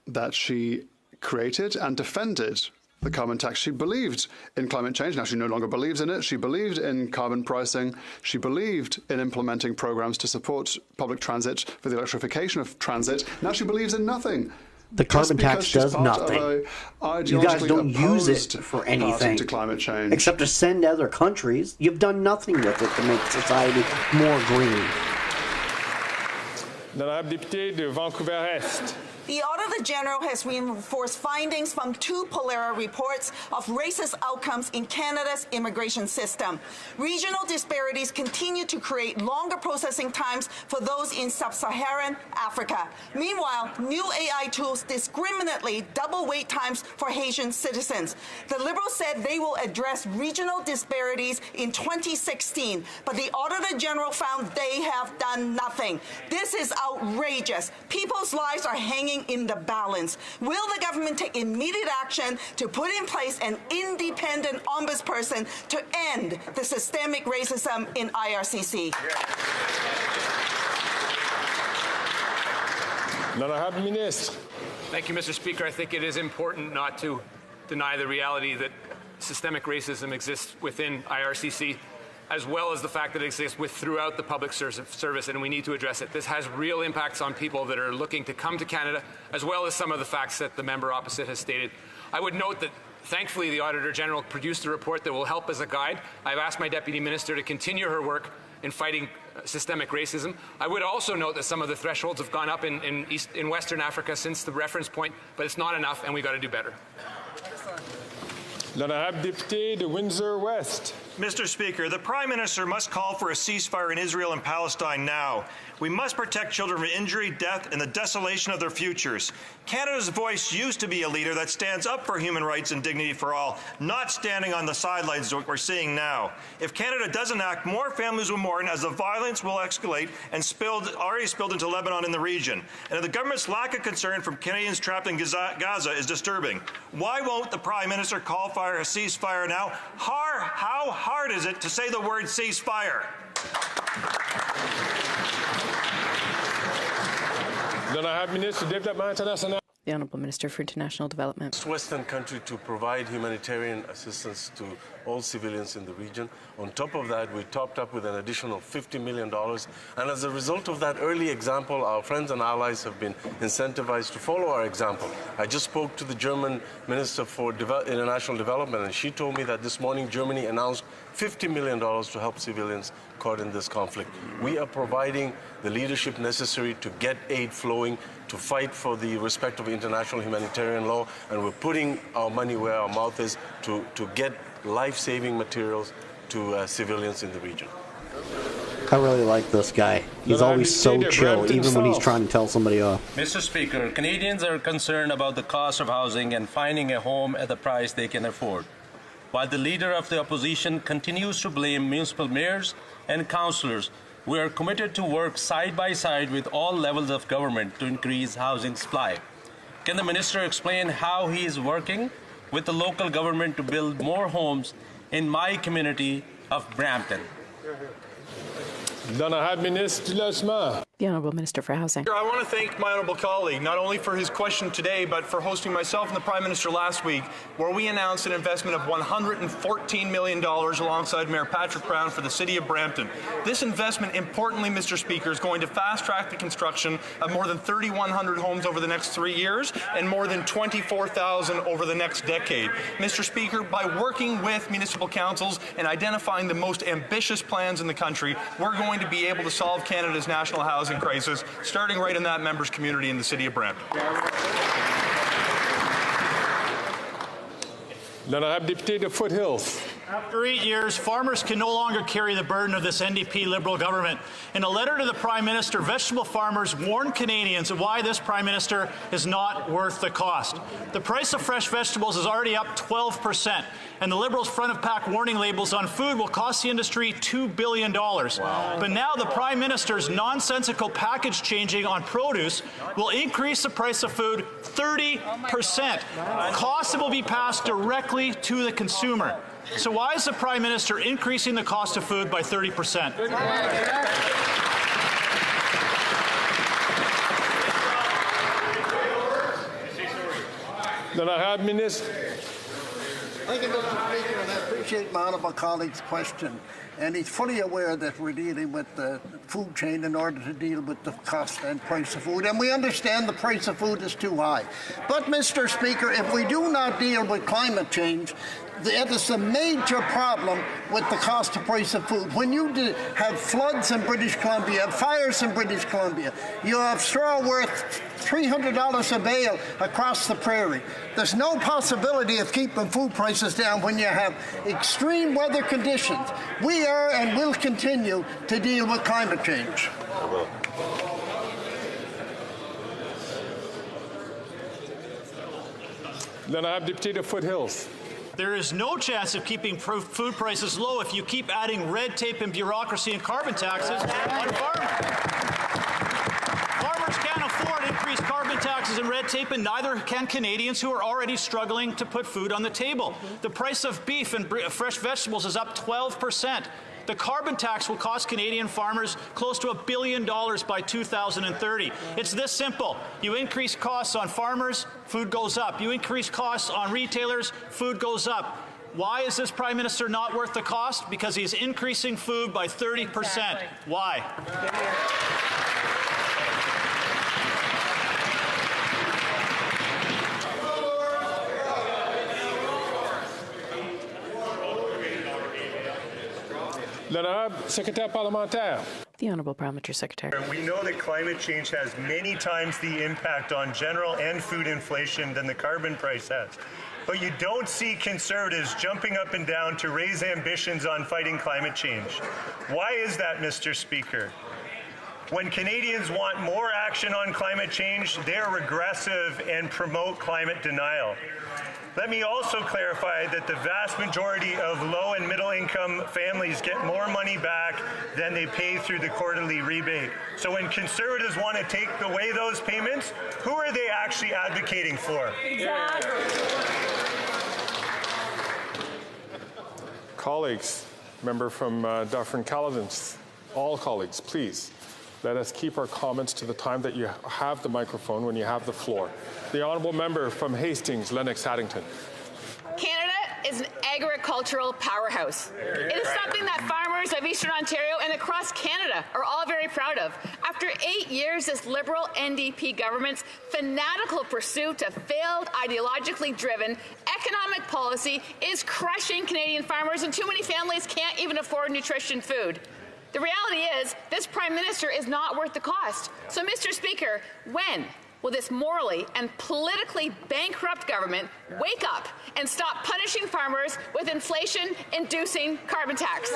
that she created and defended the carbon tax. She believed in climate change. Now she no longer believes in it. She believed in carbon pricing. She believed in implementing programs to support public transit for the electrification of transit. Now she believes in nothing. The carbon tax does nothing. You guys don't use it for anything to climate change, except to send to other countries. You've done nothing with it to make society more green. Honorable député de Vancouver-Est. The Auditor General has reinforced findings from 2 Polera reports of racist outcomes in Canada's immigration system. Regional disparities continue to create longer processing times for those in sub-Saharan Africa. Meanwhile, new AI tools discriminately double wait times for Haitian citizens. The Liberals said they will address regional disparities in 2016, but the Auditor General found they have done nothing. This is outrageous. People's lives are hanging in the balance. Will the government take immediate action to put in place an independent ombudsperson to end the systemic racism in IRCC? Honorable Ministre. Thank you, Mr. Speaker. I think it is important not to deny the reality that systemic racism exists within IRCC. as well as the fact that it exists throughout the public service, and we need to address it. This has real impacts on people that are looking to come to Canada, as well as some of the facts that the member opposite has stated. I would note that thankfully the Auditor General produced a report that will help as a guide. I've asked my Deputy Minister to continue her work in fighting systemic racism. I would also note that some of the thresholds have gone up in Western Africa since the reference point, but it's not enough, and we've got to do better. L'honorable député de Windsor West. Mr. Speaker, the Prime Minister must call for a ceasefire in Israel and Palestine now. We must protect children from injury, death, and the desolation of their futures. Canada's voice used to be a leader that stands up for human rights and dignity for all, not standing on the sidelines like we're seeing now. If Canada doesn't act, more families will mourn as the violence will escalate and already spilled into Lebanon and the region. And the government's lack of concern from Canadians trapped in Gaza is disturbing. Why won't the Prime Minister call for a ceasefire now? How hard is it to say the word ceasefire? The Honourable Minister for International Development. Western country to provide humanitarian assistance to all civilians in the region. On top of that, we topped up with an additional $50 million. And as a result of that early example, our friends and allies have been incentivized to follow our example. I just spoke to the German Minister for International Development, and she told me that this morning Germany announced $50 million to help civilians caught in this conflict. We are providing the leadership necessary to get aid flowing, to fight for the respect of international humanitarian law, and we're putting our money where our mouth is to get life-saving materials to civilians in the region. I really like this guy. He's always so chill, even when he's trying to tell somebody off. Mr. Speaker, Canadians are concerned about the cost of housing and finding a home at the price they can afford. While the leader of the opposition continues to blame municipal mayors and councillors, we are committed to work side by side with all levels of government to increase housing supply. Can the minister explain how he is working with the local government to build more homes in my community of Brampton? The Honourable Minister for Housing. I want to thank my honourable colleague, not only for his question today, but for hosting myself and the Prime Minister last week, where we announced an investment of $114 million alongside Mayor Patrick Brown for the City of Brampton. This investment, importantly, Mr. Speaker, is going to fast-track the construction of more than 3,100 homes over the next 3 years and more than 24,000 over the next decade. Mr. Speaker, by working with municipal councils and identifying the most ambitious plans in the country, we're going to be able to solve Canada's national housing crisis, starting right in that member's community in the City of Brampton. L'honorable député de Foothills. After 8 years, farmers can no longer carry the burden of this NDP Liberal government. In a letter to the Prime Minister, vegetable farmers warn Canadians of why this Prime Minister is not worth the cost. The price of fresh vegetables is already up 12%, and the Liberals' front-of-pack warning labels on food will cost the industry $2 billion. Wow. But now the Prime Minister's nonsensical package changing on produce will increase the price of food 30%. Costs that will be passed directly to the consumer. So why is the Prime Minister increasing the cost of food by 30%? L'honorable ministre. Thank you, Mr. Speaker, and I appreciate my honourable colleague's question. And he's fully aware that we're dealing with the food chain in order to deal with the cost and price of food. And we understand the price of food is too high. But, Mr. Speaker, if we do not deal with climate change, that is a major problem with the cost of price of food. When you have floods in British Columbia, you have fires in British Columbia, you have straw worth $300 a bale across the prairie. There's no possibility of keeping food prices down when you have extreme weather conditions. We are and will continue to deal with climate change. L'honorable député de Foothills. There is no chance of keeping food prices low if you keep adding red tape and bureaucracy and carbon taxes on farmers. Farmers can't afford increased carbon taxes and red tape, and neither can Canadians who are already struggling to put food on the table. The price of beef and fresh vegetables is up 12%. The carbon tax will cost Canadian farmers close to $1 billion by 2030. It's this simple. You increase costs on farmers, food goes up. You increase costs on retailers, food goes up. Why is this Prime Minister not worth the cost? Because he's increasing food by 30%. Exactly. Why? L'honorable secrétaire parlementaire. The Honourable Parliamentary Secretary. We know that climate change has many times the impact on general and food inflation than the carbon price has. But you don't see Conservatives jumping up and down to raise ambitions on fighting climate change. Why is that, Mr. Speaker? When Canadians want more action on climate change, they're regressive and promote climate denial. Let me also clarify that the vast majority of low and middle income families get more money back than they pay through the quarterly rebate. So when Conservatives want to take away those payments, who are they actually advocating for? Exactly. Colleagues, member from Dufferin-Caledon, all colleagues, please. Let us keep our comments to the time that you have the microphone when you have the floor. The honourable member from Hastings, Lennox Addington. Canada is an agricultural powerhouse. It is something that farmers of Eastern Ontario and across Canada are all very proud of. After 8 years, this Liberal NDP government's fanatical pursuit of failed, ideologically driven economic policy is crushing Canadian farmers, and too many families can't even afford nutrition food. The reality is, this Prime Minister is not worth the cost. So, Mr. Speaker, when will this morally and politically bankrupt government wake up and stop punishing farmers with inflation-inducing carbon tax?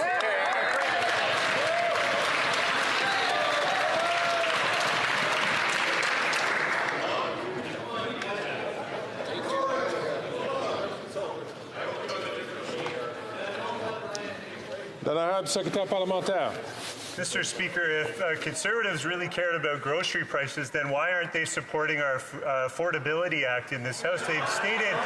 L'honorable secrétaire parlementaire. Mr. Speaker, if Conservatives really cared about grocery prices, then why aren't they supporting our Affordability Act in this House? They've stated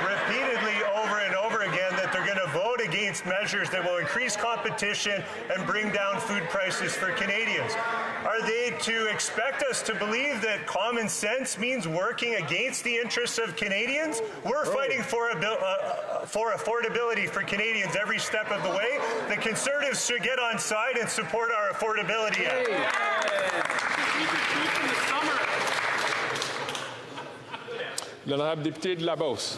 repeatedly over and over again that they're going to vote against measures that will increase competition and bring down food prices for Canadians. Are they to expect us to believe that common sense means working against the interests of Canadians? We're fighting for affordability for Canadians every step of the way. The Conservatives should get on side and support our Affordability Act. L'honorable député de La Beauce.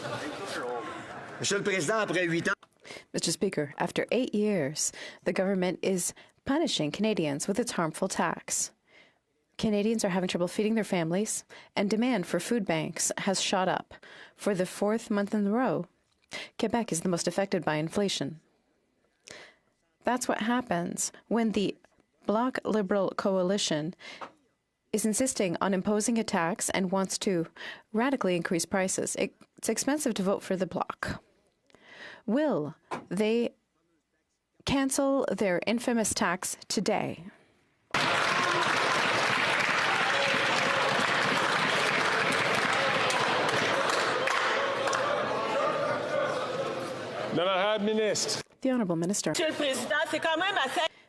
Mr. Speaker, after 8 years, the government is punishing Canadians with its harmful tax. Canadians are having trouble feeding their families, and demand for food banks has shot up. For the 4th month in a row, Quebec is the most affected by inflation. That's what happens when the Bloc Liberal coalition is insisting on imposing a tax and wants to radically increase prices. It's expensive to vote for the Bloc. Will they cancel their infamous tax today? The Honourable Minister.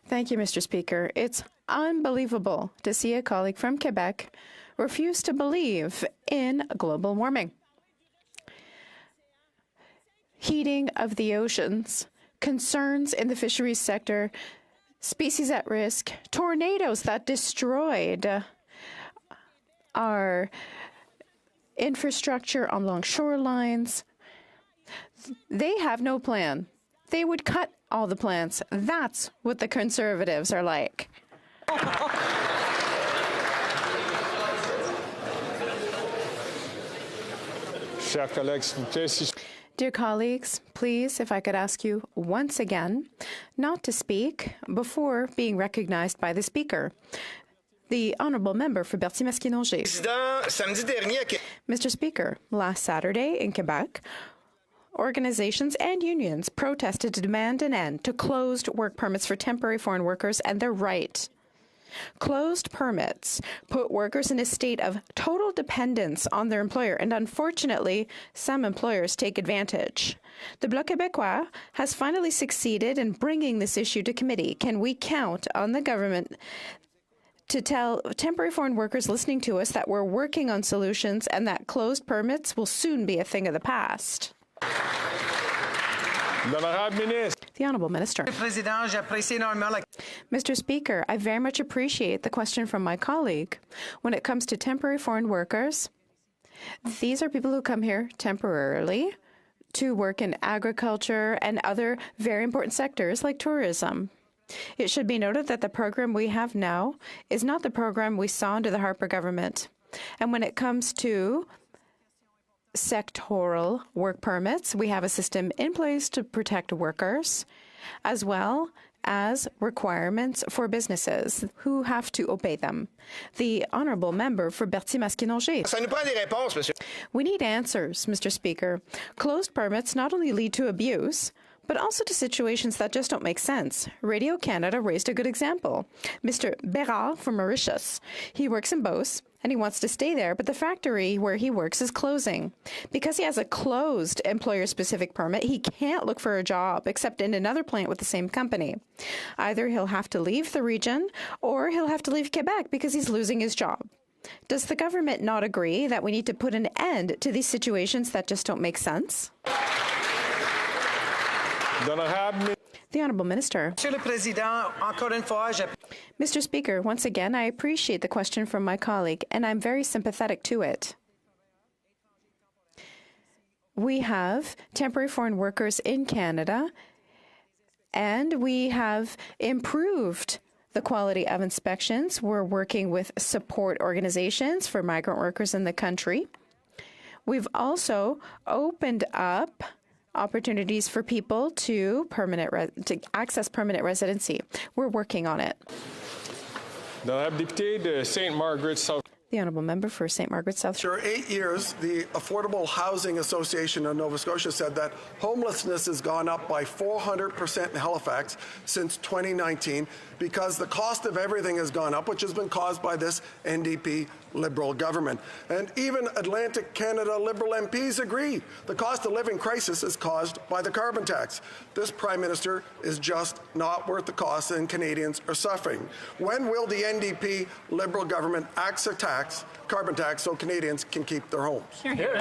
Thank you, Mr. Speaker. It's unbelievable to see a colleague from Quebec refuse to believe in global warming. Heating of the oceans, concerns in the fisheries sector, species at risk, tornadoes that destroyed our infrastructure along shorelines. They have no plan. They would cut all the plants. That's what the Conservatives are like. Dear colleagues, please, if I could ask you once again not to speak before being recognized by the Speaker. The Honourable Member for Berthier-Masquinongé. Mr. Speaker, last Saturday in Quebec, organizations and unions protested to demand an end to closed work permits for temporary foreign workers and their right. Closed permits put workers in a state of total dependence on their employer, and unfortunately, some employers take advantage. The Bloc Québécois has finally succeeded in bringing this issue to committee. Can we count on the government to tell temporary foreign workers listening to us that we're working on solutions and that closed permits will soon be a thing of the past? The Honourable Minister. Mr. Speaker, I very much appreciate the question from my colleague. When it comes to temporary foreign workers, these are people who come here temporarily to work in agriculture and other very important sectors like tourism. It should be noted that the program we have now is not the program we saw under the Harper government. And when it comes to sectoral work permits, we have a system in place to protect workers, as well as requirements for businesses who have to obey them. The Honourable Member for Berthier-Masquinongé. We need answers, Mr. Speaker. Closed permits not only lead to abuse, but also to situations that just don't make sense. Radio-Canada raised a good example. Mr. Bérard from Mauritius. He works in Beauce, and he wants to stay there, but the factory where he works is closing. Because he has a closed employer-specific permit, he can't look for a job except in another plant with the same company. Either he'll have to leave the region, or he'll have to leave Quebec because he's losing his job. Does the government not agree that we need to put an end to these situations that just don't make sense? The Honourable Minister. Mr. Speaker, once again, I appreciate the question from my colleague, and I'm very sympathetic to it. We have temporary foreign workers in Canada, and we have improved the quality of inspections. We're working with support organizations for migrant workers in the country. We've also opened up opportunities for people to access permanent residency. We're working on it. The Honourable Member for St. Margaret South. For 8 years, the Affordable Housing Association of Nova Scotia said that homelessness has gone up by 400% in Halifax since 2019 because the cost of everything has gone up, which has been caused by this NDP Liberal government. And even Atlantic Canada Liberal MPs agree the cost of living crisis is caused by the carbon tax. This Prime Minister is just not worth the cost, and Canadians are suffering. When will the NDP Liberal government axe a tax, carbon tax, so Canadians can keep their homes? Hear, hear.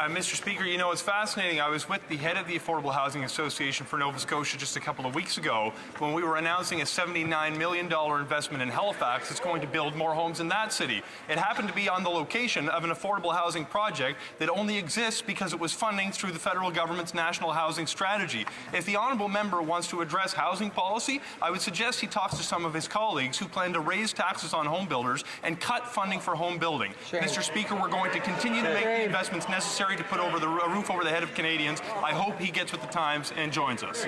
Mr. Speaker, you know, it's fascinating. I was with the head of the Affordable Housing Association for Nova Scotia just a couple of weeks ago when we were announcing a $79 million investment in Halifax that's going to build more homes in that city. It happened to be on the location of an affordable housing project that only exists because it was funding through the federal government's National Housing Strategy. If the Honourable Member wants to address housing policy, I would suggest he talks to some of his colleagues who plan to raise taxes on home builders and cut funding for home building. Mr. Speaker, we're going to continue to make the investments necessary to put a roof over the head of Canadians. I hope he gets with the times and joins us.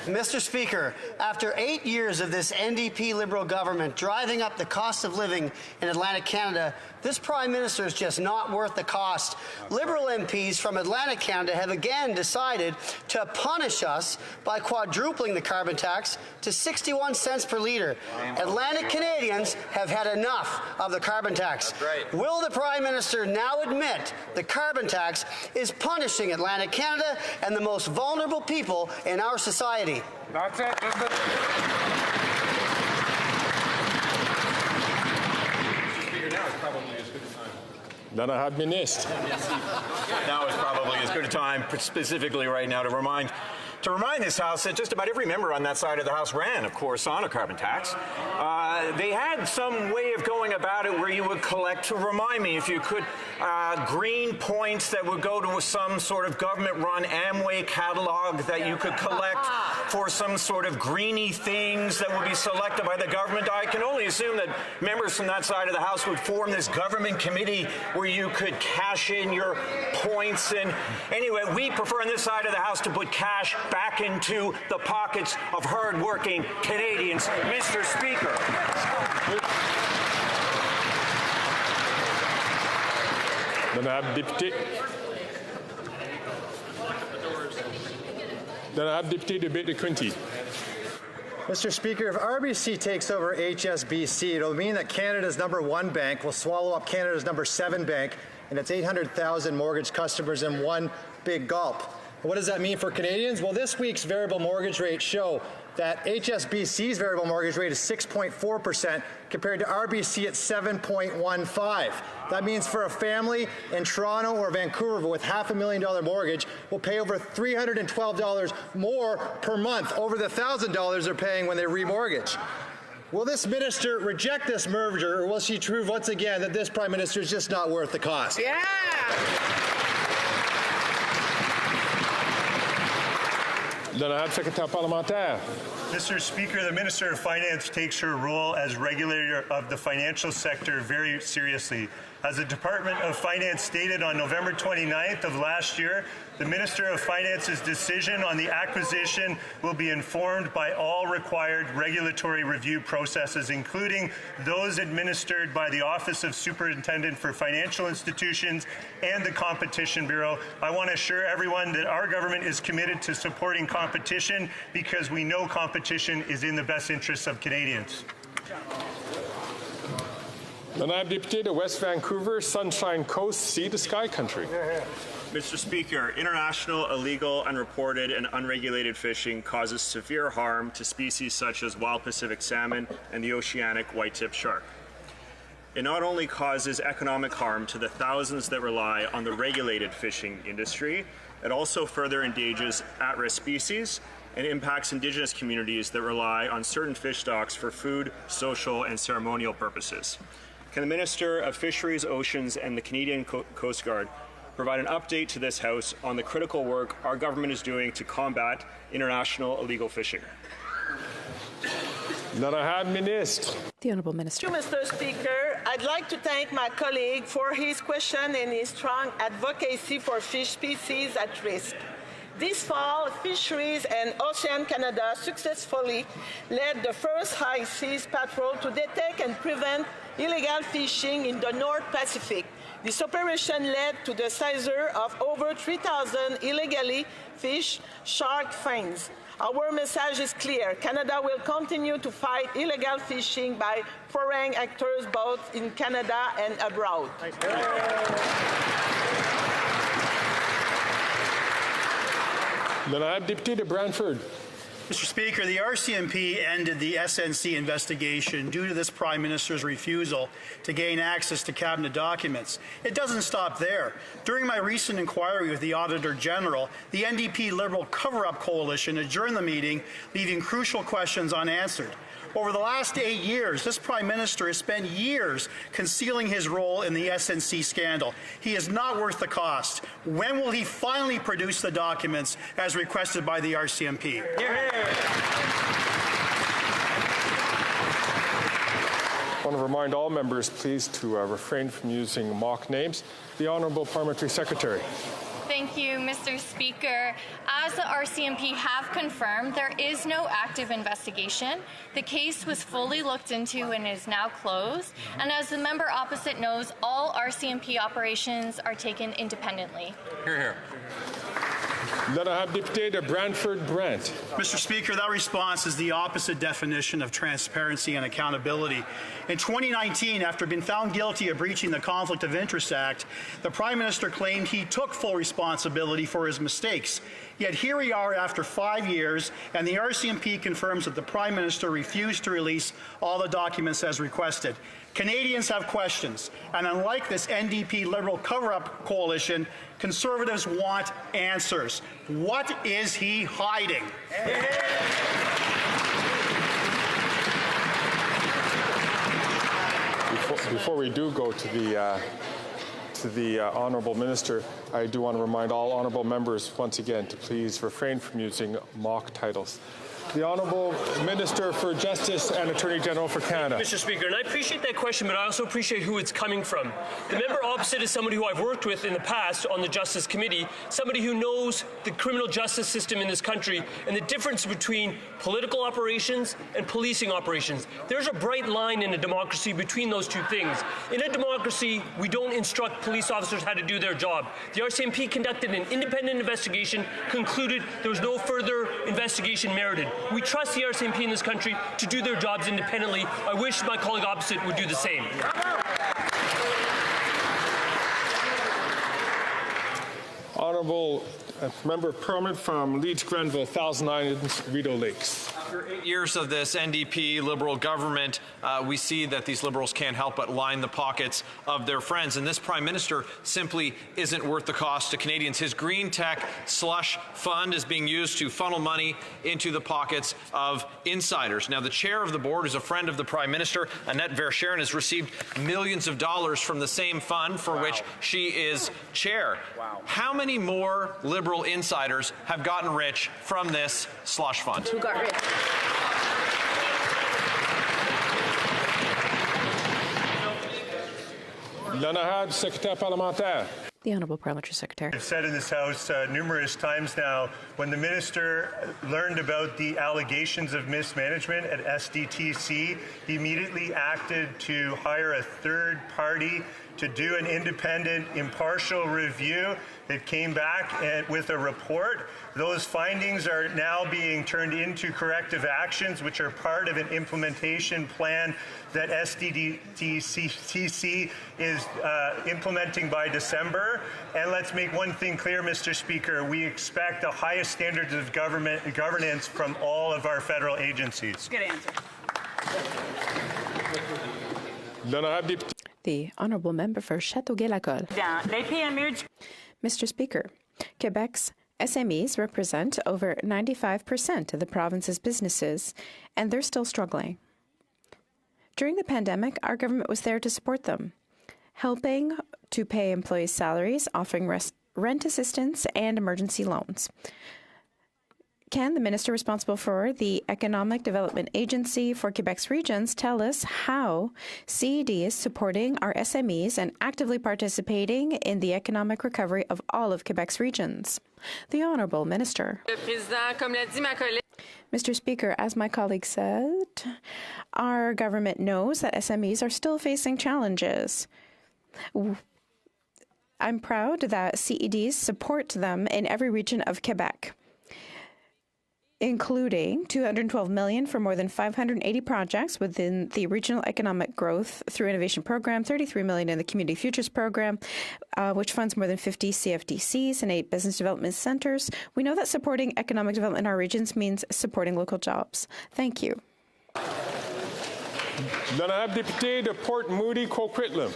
Mr. Speaker, after 8 years of this NDP Liberal government driving up the cost of living in Atlantic Canada, this Prime Minister is just not worth the cost. Liberal MPs from Atlantic Canada have again decided to punish us by quadrupling the carbon tax to 61 cents per litre. Atlantic Canadians have had enough of the carbon tax. Will the Prime Minister now admit the carbon tax is punishing Atlantic Canada and the most vulnerable people in our society? That's it. Now is probably as good a time, specifically right now, to remind this House that just about every member on that side of the House ran, of course, on a carbon tax. They had some way of going about it where you would collect, to remind me if you could, green points that would go to some sort of government-run Amway catalog that you could collect for some sort of greeny things that would be selected by the government. I can only assume that members from that side of the House would form this government committee where you could cash in your points. And anyway, we prefer on this side of the House to put cash back into the pockets of hard-working Canadians. Mr. Speaker. Mr. Speaker, if RBC takes over HSBC, it'll mean that Canada's #1 bank will swallow up Canada's #7 bank and its 800,000 mortgage customers in one big gulp. What does that mean for Canadians? Well, this week's variable mortgage rates show that HSBC's variable mortgage rate is 6.4% compared to RBC at 7.15. That means for a family in Toronto or Vancouver with $500,000 mortgage will pay over $312 more per month over the $1,000 they're paying when they remortgage. Will this minister reject this merger, or will she prove once again that this Prime Minister is just not worth the cost? Yeah! Secrétaire parlementaire. Mr. Speaker, the Minister of Finance takes her role as regulator of the financial sector very seriously. As the Department of Finance stated on November 29th of last year, the Minister of Finance's decision on the acquisition will be informed by all required regulatory review processes, including those administered by the Office of Superintendent for Financial Institutions and the Competition Bureau. I want to assure everyone that our government is committed to supporting competition because we know competition is in the best interests of Canadians. Honourable Deputy de West Vancouver, Sunshine Coast, Sea to Sky Country. Mr. Speaker, international, illegal, unreported, and unregulated fishing causes severe harm to species such as wild Pacific salmon and the oceanic white-tip shark. It not only causes economic harm to the thousands that rely on the regulated fishing industry, it also further endangers at-risk species and impacts Indigenous communities that rely on certain fish stocks for food, social, and ceremonial purposes. Can the Minister of Fisheries, Oceans, and the Canadian Coast Guard provide an update to this House on the critical work our government is doing to combat international illegal fishing? The Honourable Minister. Thank you, Mr. Speaker. I'd like to thank my colleague for his question and his strong advocacy for fish species at risk. This fall, Fisheries and Ocean Canada successfully led the first high seas patrol to detect and prevent illegal fishing in the North Pacific. This operation led to the seizure of over 3,000 illegally fished shark fins. Our message is clear. Canada will continue to fight illegal fishing by foreign actors both in Canada and abroad. Honourable Deputy de Brantford. Mr. Speaker, the RCMP ended the SNC investigation due to this Prime Minister's refusal to gain access to cabinet documents. It doesn't stop there. During my recent inquiry with the Auditor General, the NDP Liberal Cover-Up Coalition adjourned the meeting, leaving crucial questions unanswered. Over the last 8 years, this Prime Minister has spent years concealing his role in the SNC scandal. He is not worth the cost. When will he finally produce the documents as requested by the RCMP? I want to remind all members, please, to refrain from using mock names. The Honourable Parliamentary Secretary. Thank you, Mr. Speaker. As the RCMP have confirmed, there is no active investigation. The case was fully looked into and is now closed. And as the member opposite knows, all RCMP operations are taken independently. Hear, hear. Then I have Deputy de Brantford Brant. Mr. Speaker, that response is the opposite definition of transparency and accountability. In 2019, after being found guilty of breaching the Conflict of Interest Act, the Prime Minister claimed he took full responsibility for his mistakes. Yet here we are after 5 years, and the RCMP confirms that the Prime Minister refused to release all the documents as requested. Canadians have questions, and unlike this NDP Liberal Cover-Up Coalition, Conservatives want answers. What is he hiding? Before we do go to the Honourable Minister, I do want to remind all Honourable members once again to please refrain from using mock titles. The Honourable Minister for Justice and Attorney General for Canada. Mr. Speaker, and I appreciate that question, but I also appreciate who it's coming from. The member opposite is somebody who I've worked with in the past on the Justice Committee, somebody who knows the criminal justice system in this country and the difference between political operations and policing operations. There's a bright line in a democracy between those two things. In a democracy, we don't instruct police officers how to do their job. The RCMP conducted an independent investigation, concluded there was no further investigation merited. We trust the RCMP in this country to do their jobs independently. I wish my colleague opposite would do the same. Honourable Member Permanent from Leeds Grenville, Thousand Islands, Rideau Lakes. After 8 years of this NDP Liberal government, we see that these Liberals can't help but line the pockets of their friends. And this Prime Minister simply isn't worth the cost to Canadians. His green tech slush fund is being used to funnel money into the pockets of insiders. Now, the chair of the board is a friend of the Prime Minister. Annette Verscheren has received millions of dollars from the same fund for which she is chair. How many more Liberal insiders have gotten rich from this slush fund? Who got rich? L'honorable secrétaire parlementaire. The Honourable Parliamentary Secretary. I've said in this House numerous times now, when the minister learned about the allegations of mismanagement at SDTC, he immediately acted to hire a third party to do an independent, impartial review that came back with a report. Those findings are now being turned into corrective actions, which are part of an implementation plan that SDTC is implementing by December. And let's make one thing clear, Mr. Speaker, we expect the highest standards of governance from all of our federal agencies. Good answer. The Honourable Member for Châteauguay-Lacolle. Mr. Speaker, Quebec's SMEs represent over 95% of the province's businesses, and they're still struggling. During the pandemic, our government was there to support them, helping to pay employees' salaries, offering rent assistance and emergency loans. Can the minister responsible for the Economic Development Agency for Quebec's regions tell us how CED is supporting our SMEs and actively participating in the economic recovery of all of Quebec's regions? The Honourable Minister. Mr. Speaker, as my colleague said, our government knows that SMEs are still facing challenges. I'm proud that CEDs support them in every region of Quebec, including $212 million for more than 580 projects within the Regional Economic Growth through Innovation Program, $33 million in the Community Futures Program, which funds more than 50 CFDCs and 8 business development centers. We know that supporting economic development in our regions means supporting local jobs. Thank you. L'honorable député de Port Moody, Coquitlam.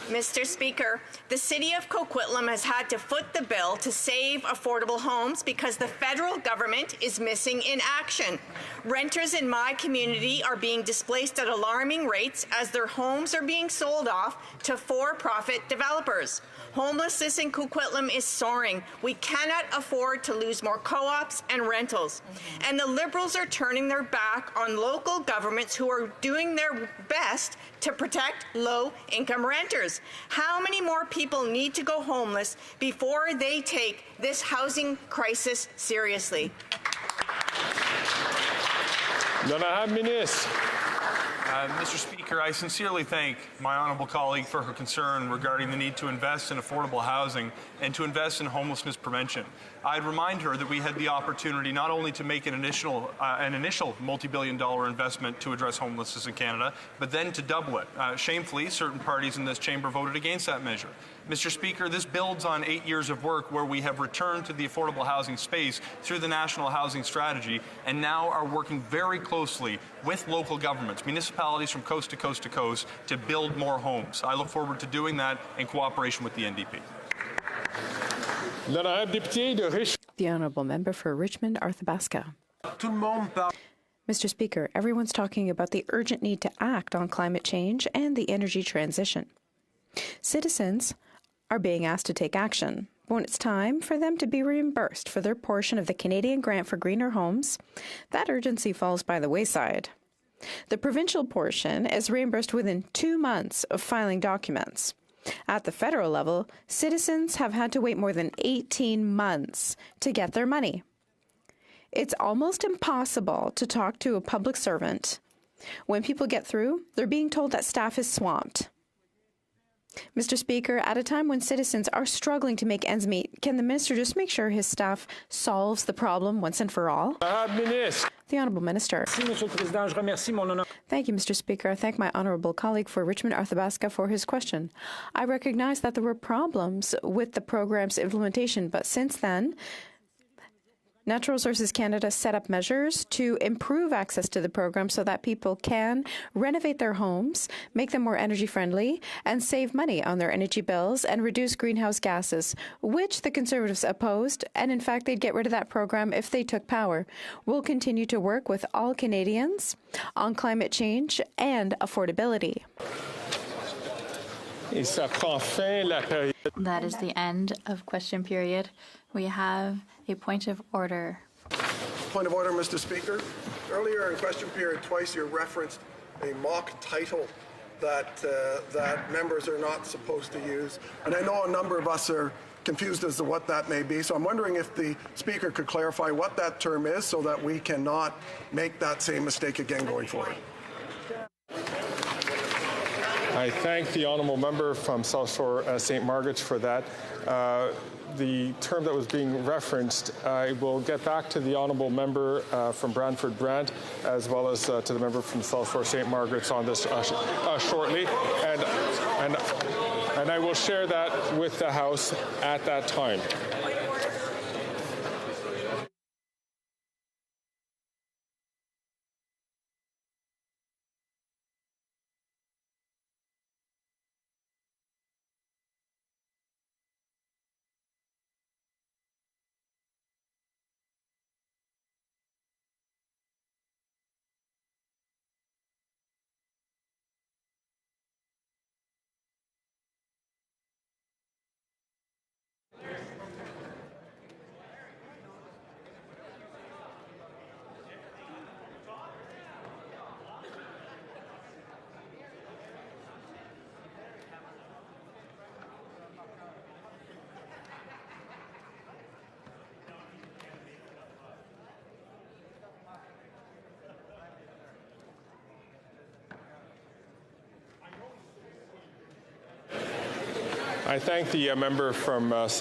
Mr. Speaker, the City of Coquitlam has had to foot the bill to save affordable homes because the federal government is missing in action. Renters in my community are being displaced at alarming rates as their homes are being sold off to for-profit developers. Homelessness in Coquitlam is soaring. We cannot afford to lose more co-ops and rentals. And the Liberals are turning their back on local governments who are doing their best to protect low-income renters. How many more people need to go homeless before they take this housing crisis seriously? L'honorable ministre. Mr. Speaker, I sincerely thank my honourable colleague for her concern regarding the need to invest in affordable housing and to invest in homelessness prevention. I'd remind her that we had the opportunity not only to make an initial multi-billion-dollar investment to address homelessness in Canada, but then to double it. Shamefully, certain parties in this chamber voted against that measure. Mr. Speaker, this builds on 8 years of work where we have returned to the affordable housing space through the National Housing Strategy and now are working very closely with local governments, municipalities from coast to coast to coast, to build more homes. I look forward to doing that in cooperation with the NDP. The Honourable Member for Richmond, Arthabaska. Mr. Speaker, everyone's talking about the urgent need to act on climate change and the energy transition. Citizens are being asked to take action. When it's time for them to be reimbursed for their portion of the Canadian Grant for Greener Homes, that urgency falls by the wayside. The provincial portion is reimbursed within 2 months of filing documents. At the federal level, citizens have had to wait more than 18 months to get their money. It's almost impossible to talk to a public servant. When people get through, they're being told that staff is swamped. Mr. Speaker, at a time when citizens are struggling to make ends meet, can the minister just make sure his staff solves the problem once and for all? The Honourable Minister. Thank you, Mr. Speaker. I thank my honourable colleague for Richmond Arthabaska for his question. I recognize that there were problems with the program's implementation, but since then, Natural Resources Canada set up measures to improve access to the program so that people can renovate their homes, make them more energy friendly, and save money on their energy bills and reduce greenhouse gases, which the Conservatives opposed, and in fact they'd get rid of that program if they took power. We'll continue to work with all Canadians on climate change and affordability. That is the end of question period. We have a point of order. Point of order, Mr. Speaker. Earlier in question period, twice you referenced a mock title that members are not supposed to use. And I know a number of us are confused as to what that may be. So I'm wondering if the Speaker could clarify what that term is so that we cannot make that same mistake again going forward. I thank the honourable member from South Shore St. Margaret's for that. The term that was being referenced, I will get back to the honourable member from Brantford Brant, as well as to the member from South Shore St. Margaret's on this shortly, and I will share that with the House at that time. I thank the member from South